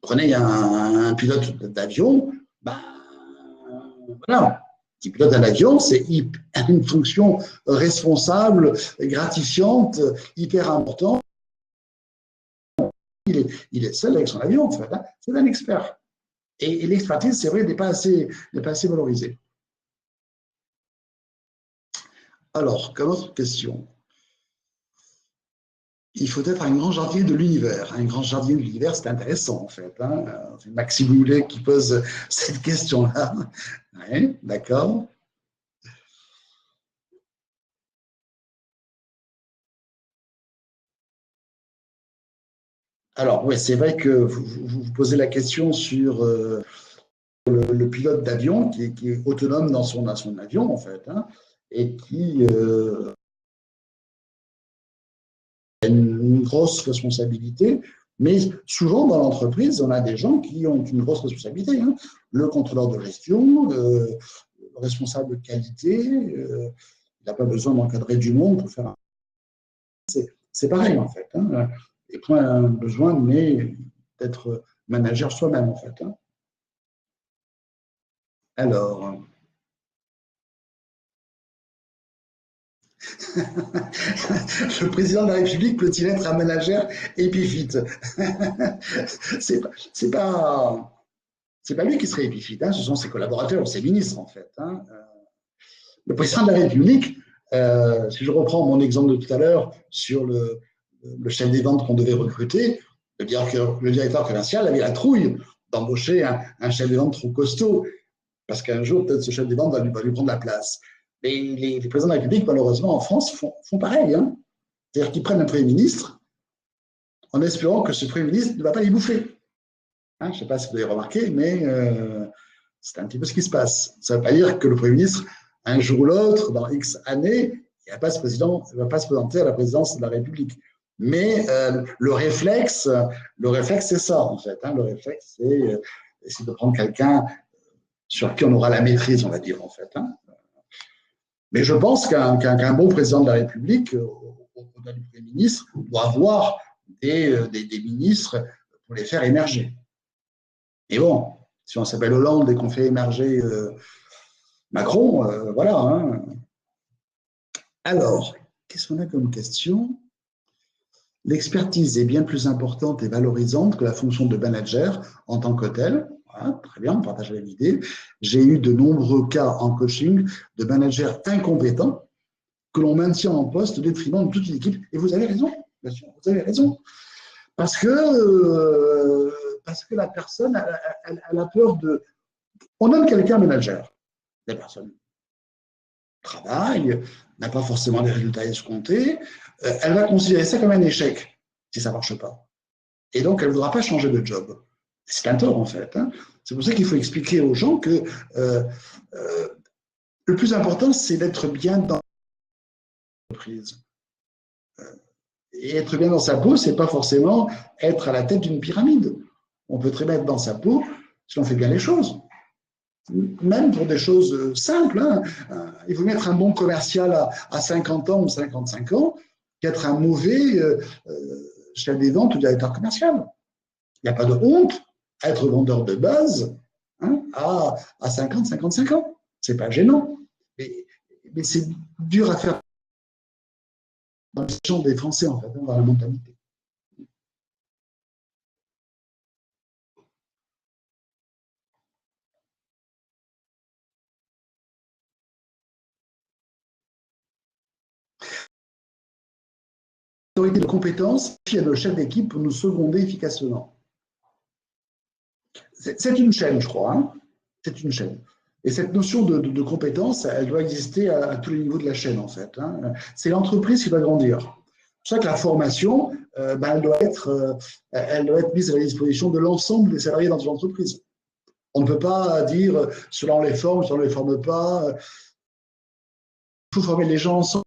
Prenez un pilote d'avion, ben, voilà. Qui pilote un avion, c'est une fonction responsable, gratifiante, hyper importante. Il est seul avec son avion, en fait. Hein. C'est un expert. Et l'expertise, c'est vrai, n'est pas assez valorisée. Alors, comme autre question, il faut être un grand jardinier de l'univers. Un grand jardinier de l'univers, c'est intéressant, en fait. Hein. C'est Maxime Boulet qui pose cette question-là. Oui, d'accord. Alors, oui, c'est vrai que vous posez la question sur le pilote d'avion qui est autonome dans son avion, en fait, hein, et qui a une grosse responsabilité. Mais souvent, dans l'entreprise, on a des gens qui ont une grosse responsabilité. Hein. Le contrôleur de gestion, le responsable de qualité, il n'a pas besoin d'encadrer du monde pour faire un... C'est pareil, en fait. Hein. Et point besoin, mais d'être manager soi-même, en fait. Hein. Alors, le président de la République peut-il être un manager épiphyte? C'est pas lui qui serait épiphyte, hein, ce sont ses collaborateurs ou ses ministres, en fait. Hein. Le président de la République, si je reprends mon exemple de tout à l'heure sur le chef des ventes qu'on devait recruter, le directeur commercial avait la trouille d'embaucher un chef des ventes trop costaud, parce qu'un jour, peut-être ce chef des ventes va lui prendre la place. Mais les présidents de la République, malheureusement, en France, font pareil. Hein. C'est-à-dire qu'ils prennent un Premier ministre en espérant que ce Premier ministre ne va pas les bouffer. Hein, je ne sais pas si vous avez remarqué, mais c'est un petit peu ce qui se passe. Ça ne veut pas dire que le Premier ministre, un jour ou l'autre, dans X années, il ne va pas se présenter à la présidence de la République. Mais le réflexe, c'est ça, en fait. Hein. Le réflexe, c'est de prendre quelqu'un sur qui on aura la maîtrise, on va dire, en fait. Hein. Mais je pense qu'un bon président de la République, au-delà du Premier ministre, doit avoir des ministres pour les faire émerger. Et bon, si on s'appelle Hollande et qu'on fait émerger Macron, voilà. Hein. Alors, qu'est-ce qu'on a comme question? L'expertise est bien plus importante et valorisante que la fonction de manager en tant que telle. Voilà, très bien, on partage l'idée. J'ai eu de nombreux cas en coaching de managers incompétents que l'on maintient en poste au détriment de toute une équipe. Et vous avez raison, bien sûr, vous avez raison. Parce que, la personne, elle a peur de... On nomme quelqu'un manager. La personne travaille, n'a pas forcément les résultats escomptés. Elle va considérer ça comme un échec si ça ne marche pas. Et donc, elle ne voudra pas changer de job. C'est un tort, en fait. Hein. C'est pour ça qu'il faut expliquer aux gens que le plus important, c'est d'être bien dans l'entreprise. Et être bien dans sa peau, ce n'est pas forcément être à la tête d'une pyramide. On peut très bien être dans sa peau si on fait bien les choses. Même pour des choses simples. Hein. Il vaut mieux être un bon commercial à 50 ans ou 55 ans qu'être un mauvais chef des ventes ou directeur commercial. Il n'y a pas de honte à être vendeur de base hein, à 50, 55 ans. Ce n'est pas gênant. Mais c'est dur à faire dans les gens des Français, en fait, dans la mentalité. L'autorité de compétence qui est le chef d'équipe pour nous seconder efficacement. C'est une chaîne, je crois. Hein. C'est une chaîne. Et cette notion de compétence, elle doit exister à tous les niveaux de la chaîne, en fait. Hein. C'est l'entreprise qui doit grandir. C'est pour ça que la formation, elle doit être mise à la disposition de l'ensemble des salariés dans une entreprise. On ne peut pas dire cela on les forme, cela on ne les forme pas. Il faut former les gens ensemble.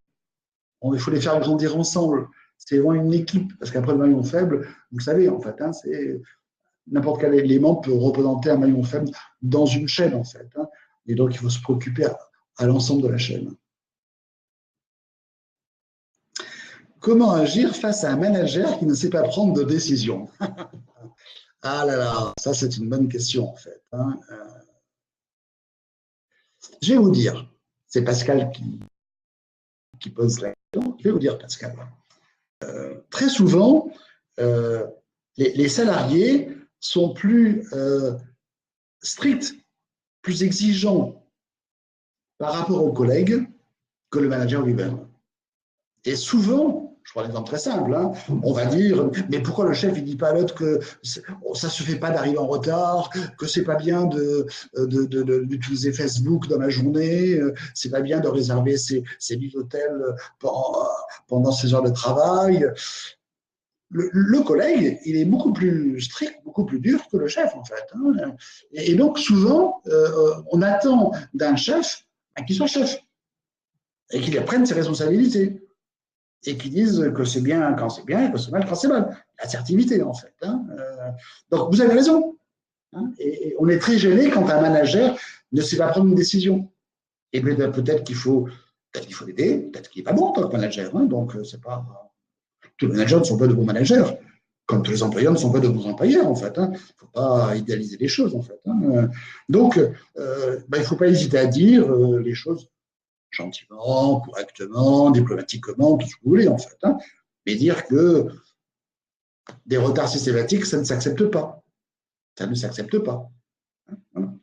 Il faut les faire grandir ensemble. C'est vraiment une équipe, parce qu'après le maillon faible, vous le savez, en fait, hein, c'est n'importe quel élément peut représenter un maillon faible dans une chaîne, en fait. Hein. Et donc, il faut se préoccuper à l'ensemble de la chaîne. Comment agir face à un manager qui ne sait pas prendre de décision? Ah là là, ça c'est une bonne question, en fait. Hein. Je vais vous dire, c'est Pascal qui pose la question. Je vais vous dire, Pascal. Très souvent, les salariés sont plus stricts, plus exigeants par rapport aux collègues que le manager lui-même. Et souvent, je prends un exemple très simple, hein, on va dire, mais pourquoi le chef ne dit pas à l'autre que ça ne se fait pas d'arriver en retard, que c'est pas bien d'utiliser Facebook dans la journée, c'est pas bien de réserver ses nuits d'hôtel pendant ses heures de travail. Le collègue, il est beaucoup plus strict, beaucoup plus dur que le chef, en fait. Hein. Et donc, souvent, on attend d'un chef qu'il soit chef et qu'il prenne ses responsabilités et qu'il dise que c'est bien quand c'est bien et que c'est mal quand c'est mal. L'assertivité, en fait. Hein. Donc, vous avez raison. Hein. Et on est très gêné quand un manager ne sait pas prendre une décision. Et peut-être qu'il faut l'aider, peut-être qu'il n'est pas bon en tant que manager. Hein. Donc, c'est pas... Tous les managers ne sont pas de bons managers, comme tous les employeurs ne sont pas de bons employeurs, en fait. Il ne faut pas idéaliser les choses, en fait. Hein. Donc, il ne faut pas hésiter à dire les choses gentiment, correctement, diplomatiquement, tout ce que vous voulez, en fait. Hein. Mais dire que des retards systématiques, ça ne s'accepte pas. Ça ne s'accepte pas. Voilà.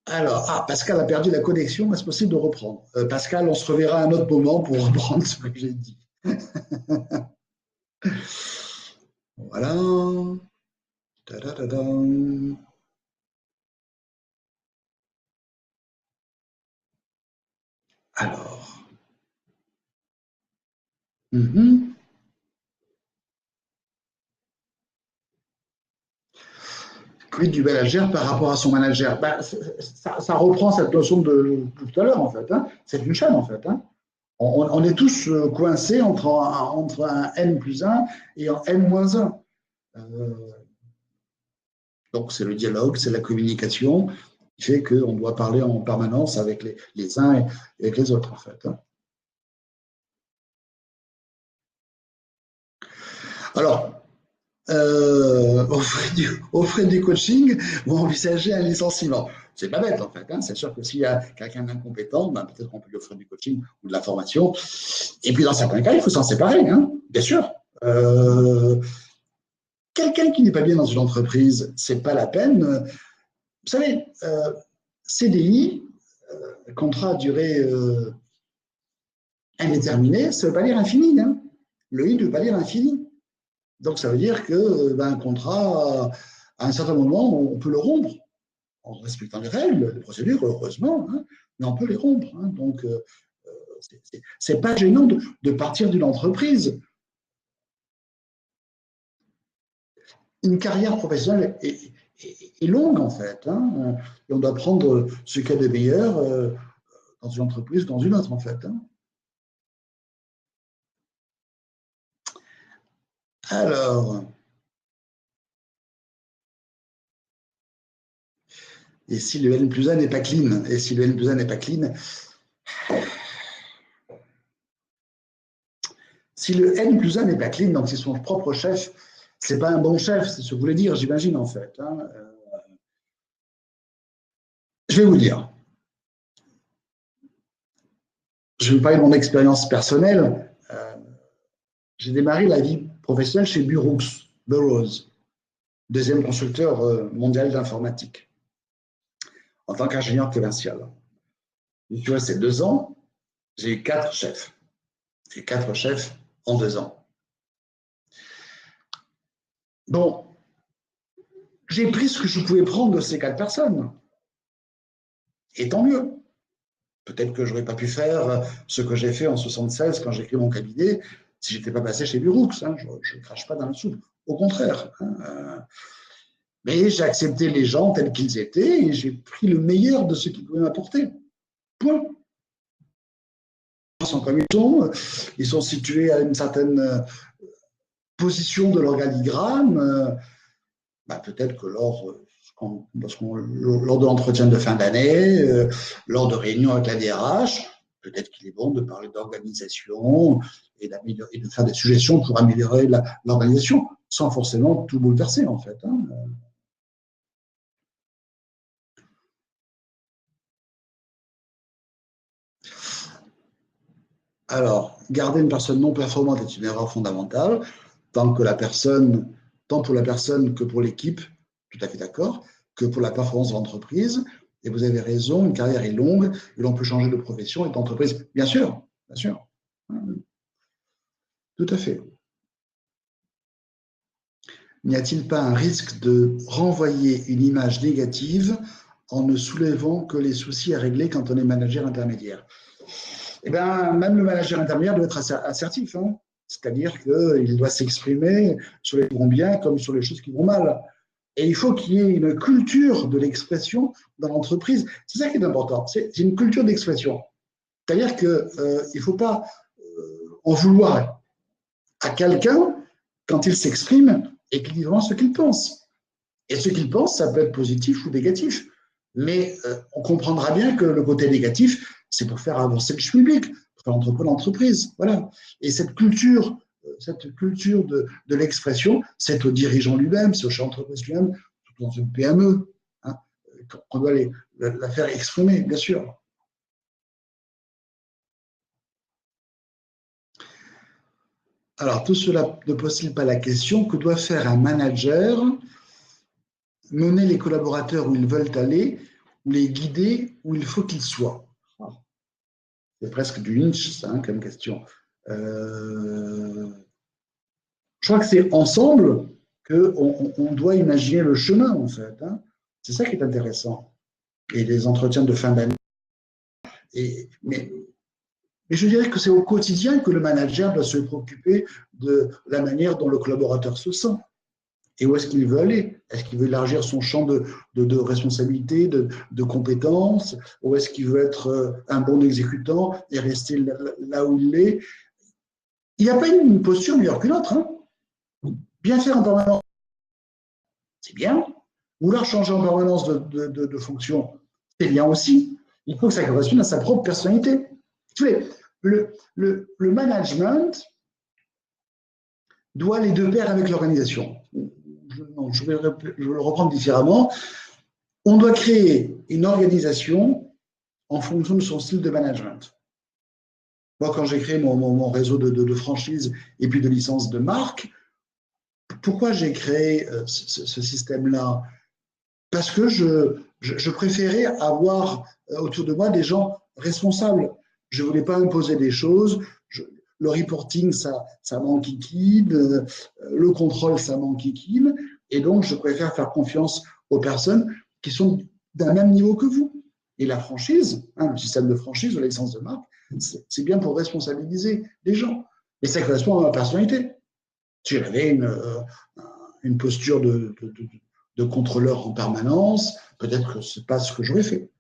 Alors, Pascal a perdu la connexion, est-ce possible de reprendre? Pascal, on se reverra à un autre moment pour reprendre ce que j'ai dit. Voilà. Ta-da-da-da. Alors. Quid du manager par rapport à son manager? Ben, ça reprend cette notion de tout à l'heure, en fait. Hein. C'est une chaîne, en fait. Hein. On est tous coincés entre un N plus 1 et un N moins 1. Donc, c'est le dialogue, c'est la communication qui fait qu'on doit parler en permanence avec les uns et avec les autres, en fait. Hein. Alors, aux frais du coaching, vous envisagez un licenciement. c'est pas bête en fait. Hein. C'est sûr que s'il y a quelqu'un d'incompétent, ben, peut-être qu'on peut lui offrir du coaching ou de la formation. Et puis dans certains cas, il faut s'en séparer, hein, bien sûr. Quelqu'un qui n'est pas bien dans une entreprise, c'est pas la peine. Vous savez, CDI, contrat à durée indéterminée, ça ne veut pas dire infini. Hein. Le I ne veut pas dire infini. Donc ça veut dire que un contrat, à un certain moment, on peut le rompre en respectant les règles, les procédures, heureusement, hein, mais on peut les rompre. Hein. Donc c'est pas gênant de partir d'une entreprise. Une carrière professionnelle est longue en fait. Hein, et on doit prendre ce qu'il y a de meilleur dans une entreprise, dans une autre en fait. Hein. Alors, et si le N plus 1 n'est pas clean, et si le N plus 1 n'est pas clean, si le N plus 1 n'est pas clean, donc c'est son propre chef, c'est pas un bon chef, c'est ce que vous voulez dire, j'imagine en fait. Hein. Je vais vous dire. Je vais vous parler de mon expérience personnelle. J'ai démarré la vie professionnelle chez Burroughs, deuxième constructeur mondial d'informatique, en tant qu'ingénieur commercial. Je suis resté 2 ans, j'ai eu 4 chefs. J'ai 4 chefs en 2 ans. Bon, j'ai pris ce que je pouvais prendre de ces 4 personnes. Et tant mieux. Peut-être que je n'aurais pas pu faire ce que j'ai fait en 1976 quand j'ai créé mon cabinet si je n'étais pas passé chez Burroughs. Hein. Je ne crache pas dans la soupe. Au contraire. Hein. Mais j'ai accepté les gens tels qu'ils étaient et j'ai pris le meilleur de ce qu'ils pouvaient m'apporter. Point. Ils sont comme ils sont situés à une certaine position de l'organigramme. Peut-être que lors de l'entretien de fin d'année, lors de réunions avec la DRH, peut-être qu'il est bon de parler d'organisation et de faire des suggestions pour améliorer l'organisation, sans forcément tout bouleverser en fait. Hein. Alors, garder une personne non performante est une erreur fondamentale, tant pour la personne que pour l'équipe, tout à fait d'accord, que pour la performance de l'entreprise. Et vous avez raison, une carrière est longue et l'on peut changer de profession et d'entreprise. Bien sûr, bien sûr. Tout à fait. N'y a-t-il pas un risque de renvoyer une image négative en ne soulevant que les soucis à régler quand on est manager intermédiaire? Eh bien, même le manager intermédiaire doit être assertif. Hein. C'est-à-dire qu'il doit s'exprimer sur les choses qui vont bien comme sur les choses qui vont mal. Et il faut qu'il y ait une culture de l'expression dans l'entreprise. C'est ça qui est important. C'est une culture d'expression. C'est-à-dire qu'il ne faut pas en vouloir à quelqu'un quand il s'exprime et qu'il dit vraiment ce qu'il pense. Et ce qu'il pense, ça peut être positif ou négatif. Mais on comprendra bien que le côté négatif, c'est pour faire avancer le public, pour faire entreprendre l'entreprise. Voilà. Et cette culture de l'expression, c'est au dirigeant lui-même, c'est au chef d'entreprise lui-même, dans une PME, hein, qu'on doit la faire exprimer, bien sûr. Alors, tout cela ne pose-t-il pas la question, que doit faire un manager? Mener les collaborateurs où ils veulent aller, ou les guider où il faut qu'ils soient? C'est presque du Lynch, ça, hein, comme question. Je crois que c'est ensemble qu'on doit imaginer le chemin, en fait. Hein. C'est ça qui est intéressant. Et les entretiens de fin d'année. Mais je dirais que c'est au quotidien que le manager doit se préoccuper de la manière dont le collaborateur se sent. Et où est-ce qu'il veut aller? Est-ce qu'il veut élargir son champ de responsabilité, de compétences? Ou est-ce qu'il veut être un bon exécutant et rester là où il est? Il n'y a pas une posture meilleure qu'une autre. Hein. Bien faire en permanence, c'est bien. Vouloir changer en permanence de fonction, c'est bien aussi. Il faut que ça corresponde à sa propre personnalité. Le management doit aller de pair avec l'organisation. Je vais le reprendre différemment. On doit créer une organisation en fonction de son style de management. Moi, quand j'ai créé mon réseau de franchise et puis de licence de marque, pourquoi j'ai créé ce système-là? Parce que je préférais avoir autour de moi des gens responsables. Je ne voulais pas imposer des choses. Le reporting, ça m'enquiquine. Le contrôle, ça m'enquiquine. Et donc, je préfère faire confiance aux personnes qui sont d'un même niveau que vous. Et la franchise, le système de franchise ou la licence de marque, c'est bien pour responsabiliser les gens. Et ça correspond à ma personnalité. Si j'avais une posture de contrôleur en permanence, peut-être que ce n'est pas ce que j'aurais fait.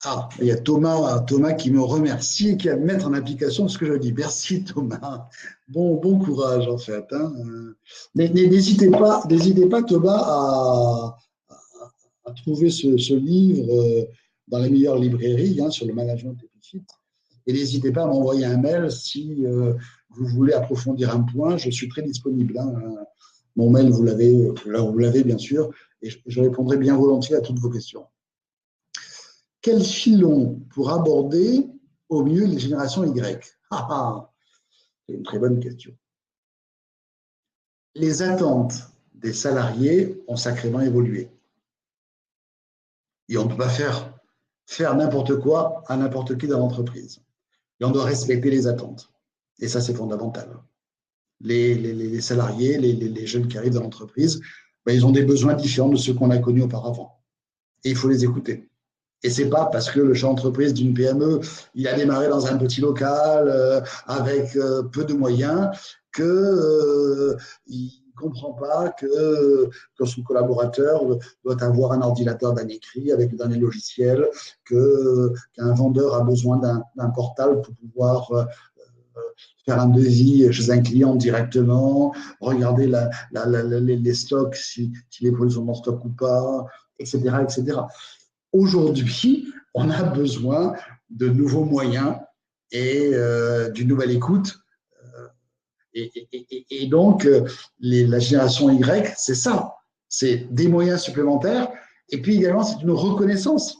Ah, il y a Thomas qui me remercie et qui va mettre en application ce que je dis. Merci Thomas. Bon courage en fait. Hein. Mais n'hésitez pas, Thomas, à trouver ce livre dans les meilleures librairies sur le management épiphyte. Et n'hésitez pas à m'envoyer un mail si vous voulez approfondir un point. Je suis très disponible. Hein. Mon mail, vous l'avez bien sûr, et je répondrai bien volontiers à toutes vos questions. Quel filon pour aborder au mieux les générations Y? C'est une très bonne question. Les attentes des salariés ont sacrément évolué. Et on ne peut pas faire n'importe quoi à n'importe qui dans l'entreprise. Et on doit respecter les attentes. Et ça, c'est fondamental. Les salariés, les jeunes qui arrivent dans l'entreprise, ils ont des besoins différents de ceux qu'on a connus auparavant. Et il faut les écouter. Et ce n'est pas parce que le chef d'entreprise d'une PME, il a démarré dans un petit local avec peu de moyens qu'il ne comprend pas que son collaborateur doit avoir un ordinateur d'un écrit avec le dernier logiciel, qu'un vendeur a besoin d'un portal pour pouvoir faire un devis chez un client directement, regarder les stocks, si les produits sont en stock ou pas, etc., etc. Aujourd'hui, on a besoin de nouveaux moyens et d'une nouvelle écoute. Et donc, la génération Y, c'est ça. C'est des moyens supplémentaires. Et puis également, c'est une reconnaissance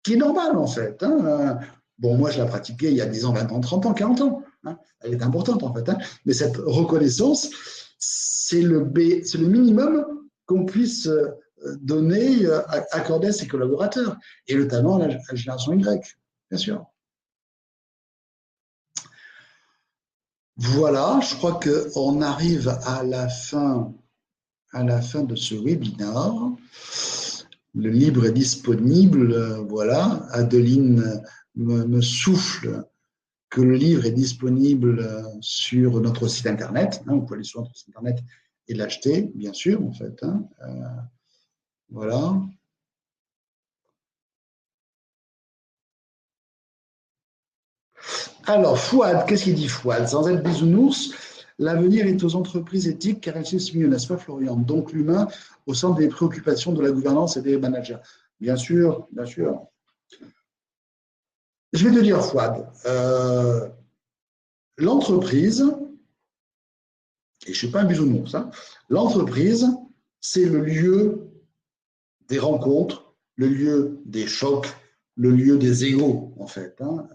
qui est normale, en fait. Hein. Bon, moi, je la pratiquais il y a 10 ans, 20 ans, 30 ans, 40 ans. Hein. Elle est importante, en fait. Hein. Mais cette reconnaissance, c'est le minimum qu'on puisse donner, accorder à ses collaborateurs, et notamment à la génération Y, bien sûr. Voilà, je crois qu'on arrive à la fin de ce webinaire. Le livre est disponible, voilà. Adeline me souffle que le livre est disponible sur notre site internet. Hein, vous pouvez aller sur notre site internet et l'acheter, bien sûr, en fait. Hein, voilà. Alors, Fouad, qu'est-ce qu'il dit Fouad? Sans être bisounours, l'avenir est aux entreprises éthiques car elles sont mieux, n'est-ce pas Florian? Donc l'humain au centre des préoccupations de la gouvernance et des managers. Bien sûr, bien sûr. Je vais te dire, Fouad, l'entreprise, et je ne suis pas un bisounours, hein, l'entreprise, c'est le lieu des rencontres, le lieu des chocs, le lieu des égos, en fait. Hein.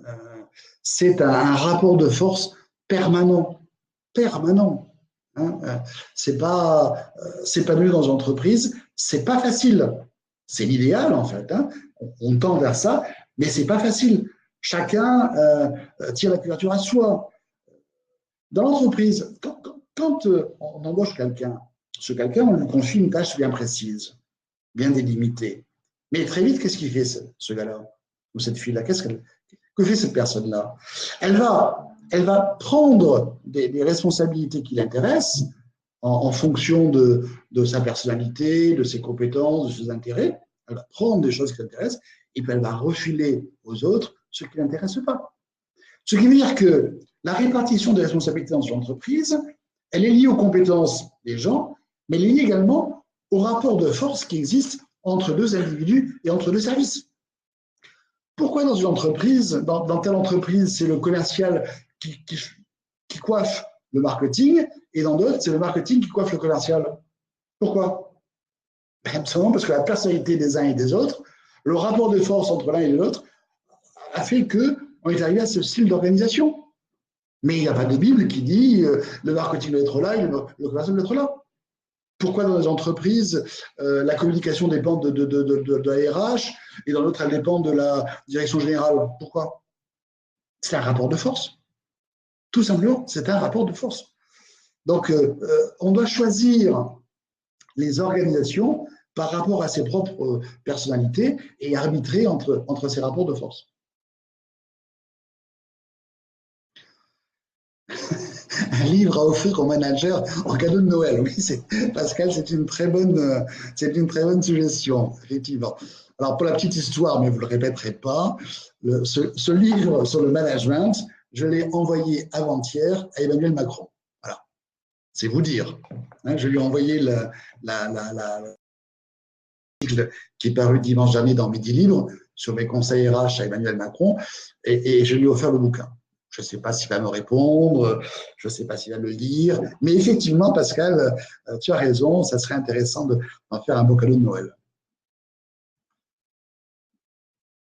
C'est un rapport de force permanent. Hein. C'est pas s'épanouir dans une entreprise, c'est pas facile. C'est l'idéal, en fait. Hein. On tend vers ça, mais c'est pas facile. Chacun tire la couverture à soi. Dans l'entreprise, quand on embauche quelqu'un, on lui confie une tâche bien précise, bien délimitée. Mais très vite, qu'est-ce qu'il fait, ce gars-là, ou cette fille-là? Que fait cette personne-là? Elle va prendre des responsabilités qui l'intéressent en fonction de sa personnalité, de ses compétences, de ses intérêts. Elle va prendre des choses qui l'intéressent et puis elle va refiler aux autres ce qui ne l'intéresse pas. Ce qui veut dire que la répartition des responsabilités dans une entreprise, elle est liée aux compétences des gens, mais elle est liée également au rapport de force qui existe entre deux individus et entre deux services. Pourquoi dans une entreprise, dans telle entreprise, c'est le commercial qui coiffe le marketing et dans d'autres, c'est le marketing qui coiffe le commercial. Pourquoi? Simplement parce que la personnalité des uns et des autres, le rapport de force entre l'un et l'autre, a fait qu'on est arrivé à ce style d'organisation. Mais il n'y a pas de Bible qui dit le marketing doit être là et le commercial doit être là. Pourquoi dans les entreprises, la communication dépend de la RH et dans l'autre, elle dépend de la direction générale? Pourquoi? C'est un rapport de force. Tout simplement, c'est un rapport de force. Donc, on doit choisir les organisations par rapport à ses propres personnalités et arbitrer entre ces rapports de force. Un livre à offrir aux managers en cadeau de Noël. Oui, Pascal, c'est une très bonne suggestion, effectivement. Alors, pour la petite histoire, mais vous ne le répéterez pas, ce livre sur le management, je l'ai envoyé avant-hier à Emmanuel Macron. Voilà, c'est vous dire. Hein, je lui ai envoyé l'article qui est paru dimanche dernier dans Midi Libre sur mes conseils RH à Emmanuel Macron, et je lui ai offert le bouquin. Je ne sais pas s'il va me répondre, je ne sais pas s'il va me le lire, mais effectivement, Pascal, tu as raison, ça serait intéressant d'en faire un beau cadeau de Noël.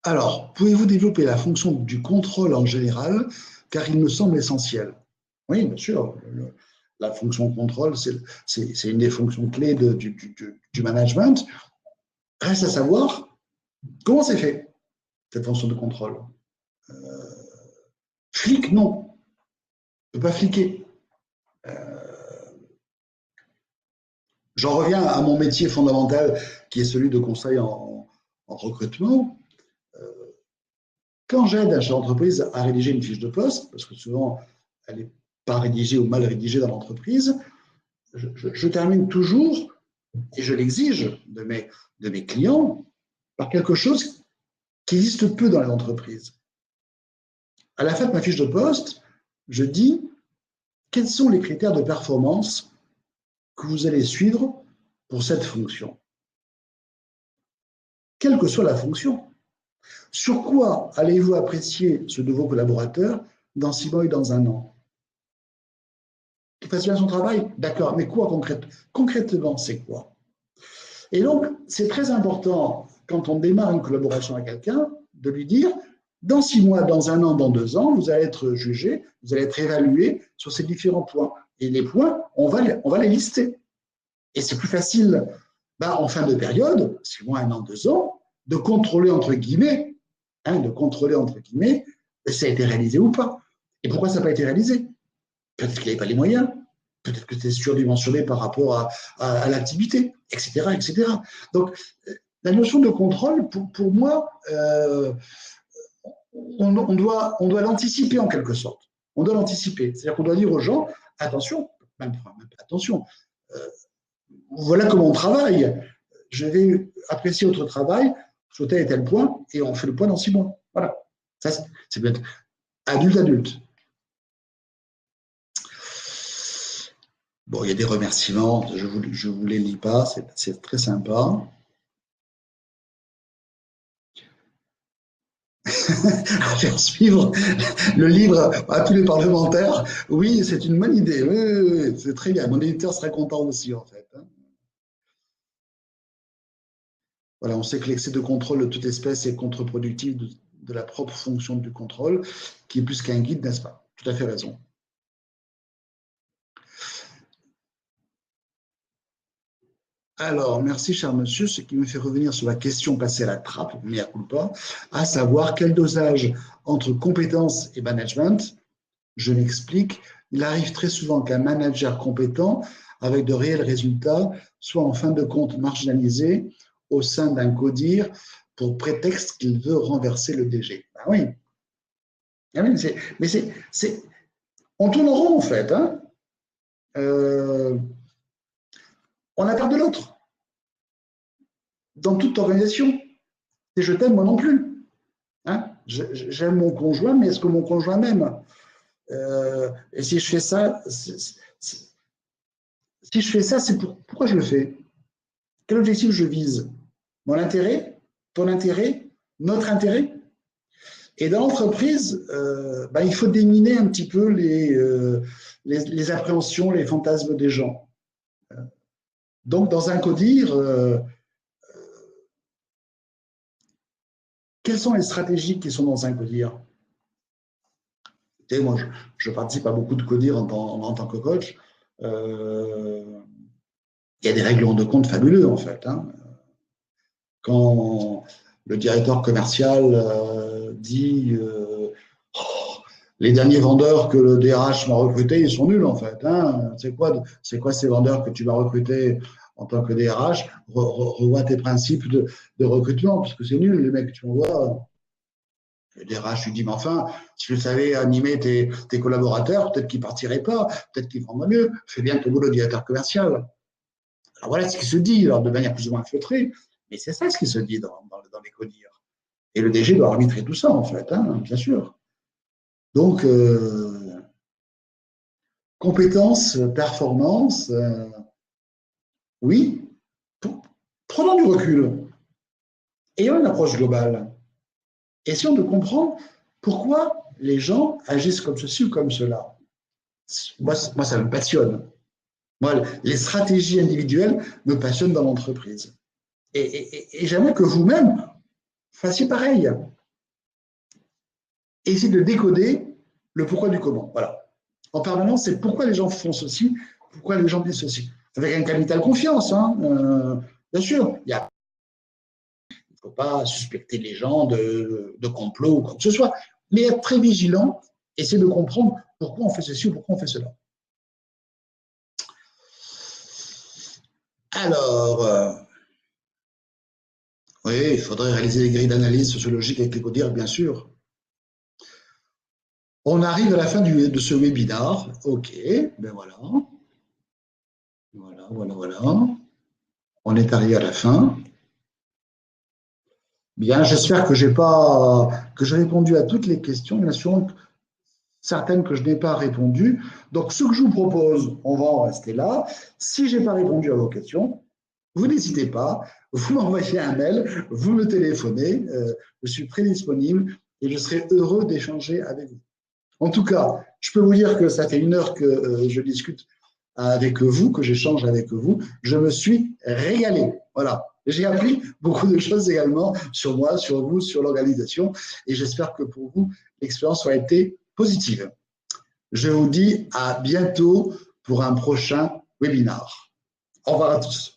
Alors, pouvez-vous développer la fonction du contrôle en général, car il me semble essentiel? Oui, bien sûr. La fonction contrôle, c'est une des fonctions clés du management. Reste à savoir comment c'est fait, cette fonction de contrôle. Flic, non. On ne peut pas fliquer. J'en reviens à mon métier fondamental, qui est celui de conseil en recrutement. Quand j'aide un chef d'entreprise à rédiger une fiche de poste, parce que souvent, elle n'est pas rédigée ou mal rédigée dans l'entreprise, je termine toujours, et je l'exige de mes clients, par quelque chose qui existe peu dans les entreprises. À la fin de ma fiche de poste, je dis quels sont les critères de performance que vous allez suivre pour cette fonction. Quelle que soit la fonction. Sur quoi allez-vous apprécier ce nouveau collaborateur dans 6 mois et dans 1 an? Qu'il fasse bien son travail? D'accord, mais quoi concrètement, c'est quoi? Et donc, c'est très important, quand on démarre une collaboration avec quelqu'un, de lui dire, dans 6 mois, dans 1 an, dans 2 ans, vous allez être jugé, vous allez être évalué sur ces différents points. Et les points, on va les lister. Et c'est plus facile, en fin de période, 6 mois, 1 an, 2 ans, de contrôler entre guillemets, si ça a été réalisé ou pas. Et pourquoi ça n'a pas été réalisé? Peut-être qu'il n'y avait pas les moyens, peut-être que c'était surdimensionné par rapport à l'activité, etc., etc. Donc, la notion de contrôle, pour moi, on doit l'anticiper en quelque sorte. On doit l'anticiper. C'est-à-dire qu'on doit dire aux gens, attention, voilà comment on travaille. Je vais apprécier votre travail sur tel et tel point, et on fait le point dans 6 mois. Voilà. Ça, c'est peut-être adulte. Bon, il y a des remerciements, je vous les lis pas, c'est très sympa. À faire suivre le livre à tous les parlementaires, oui, c'est une bonne idée, oui, c'est très bien. Mon éditeur serait content aussi, en fait. Voilà, on sait que l'excès de contrôle de toute espèce est contre-productif de la propre fonction du contrôle, qui est plus qu'un guide, n'est-ce pas? Tout à fait raison. Alors, merci, cher monsieur, ce qui me fait revenir sur la question passée à la trappe, mea culpa, à savoir quel dosage entre compétences et management. Je m'explique, il arrive très souvent qu'un manager compétent, avec de réels résultats, soit en fin de compte marginalisé au sein d'un codir pour prétexte qu'il veut renverser le DG. Ben oui. Ah oui, on tourne en rond en fait. Hein. On a peur de l'autre. Dans toute organisation. Et je t'aime, moi non plus. Hein. J'aime mon conjoint, mais est-ce que mon conjoint m'aime? Et si je fais ça, c'est pourquoi je le fais? Quel objectif je vise? Mon intérêt? Ton intérêt? Notre intérêt? Et dans l'entreprise, il faut déminer un petit peu les appréhensions, les fantasmes des gens. Donc, dans un codir, quelles sont les stratégies qui sont dans un codir? Moi, je participe à beaucoup de codir en tant que coach. Il y a des règlements de compte fabuleux, en fait. Hein. Quand le directeur commercial dit les derniers vendeurs que le DRH m'a recrutés, ils sont nuls, en fait. Hein. C'est quoi ces vendeurs que tu m'as recrutés en tant que DRH? Revois tes principes de recrutement, parce que c'est nul, les mecs que tu envoies. Le DRH lui dit, mais enfin, si je savais animer tes collaborateurs, peut-être qu'ils ne partiraient pas, peut-être qu'ils vendront mieux. Fais bien ton boulot de directeur commercial. Alors voilà ce qui se dit, alors, de manière plus ou moins feutrée, mais c'est ça ce qui se dit dans les codires. Et le DG doit arbitrer tout ça, en fait, hein, bien sûr. Donc, compétences, performance, oui, prenons du recul, ayons une approche globale. Essayons de comprendre pourquoi les gens agissent comme ceci ou comme cela. Moi, ça me passionne. Moi, les stratégies individuelles me passionnent dans l'entreprise. Et j'aimerais que vous-même fassiez pareil. Essayez de décoder le pourquoi du comment. Voilà. En permanence, c'est pourquoi les gens font ceci, pourquoi les gens disent ceci. Avec un capital confiance, hein. Bien sûr. Il ne faut pas suspecter les gens de complot ou quoi que ce soit, mais être très vigilant, essayer de comprendre pourquoi on fait ceci ou pourquoi on fait cela. Alors, oui, il faudrait réaliser des grilles d'analyse sociologique avec les codires, bien sûr. On arrive à la fin de ce webinar. OK, ben voilà. Voilà. On est arrivé à la fin. Bien, j'espère que j'ai répondu à toutes les questions. Il y en a sûrement certaines que je n'ai pas répondu. Donc, ce que je vous propose, on va en rester là. Si je n'ai pas répondu à vos questions, vous n'hésitez pas, vous m'envoyez un mail, vous me téléphonez, je suis très disponible et je serai heureux d'échanger avec vous. En tout cas, je peux vous dire que ça fait 1 heure que je discute avec vous, que j'échange avec vous. Je me suis régalé. Voilà. J'ai appris beaucoup de choses également sur moi, sur vous, sur l'organisation et j'espère que pour vous, l'expérience aura été positive. Je vous dis à bientôt pour un prochain webinar. Au revoir à tous.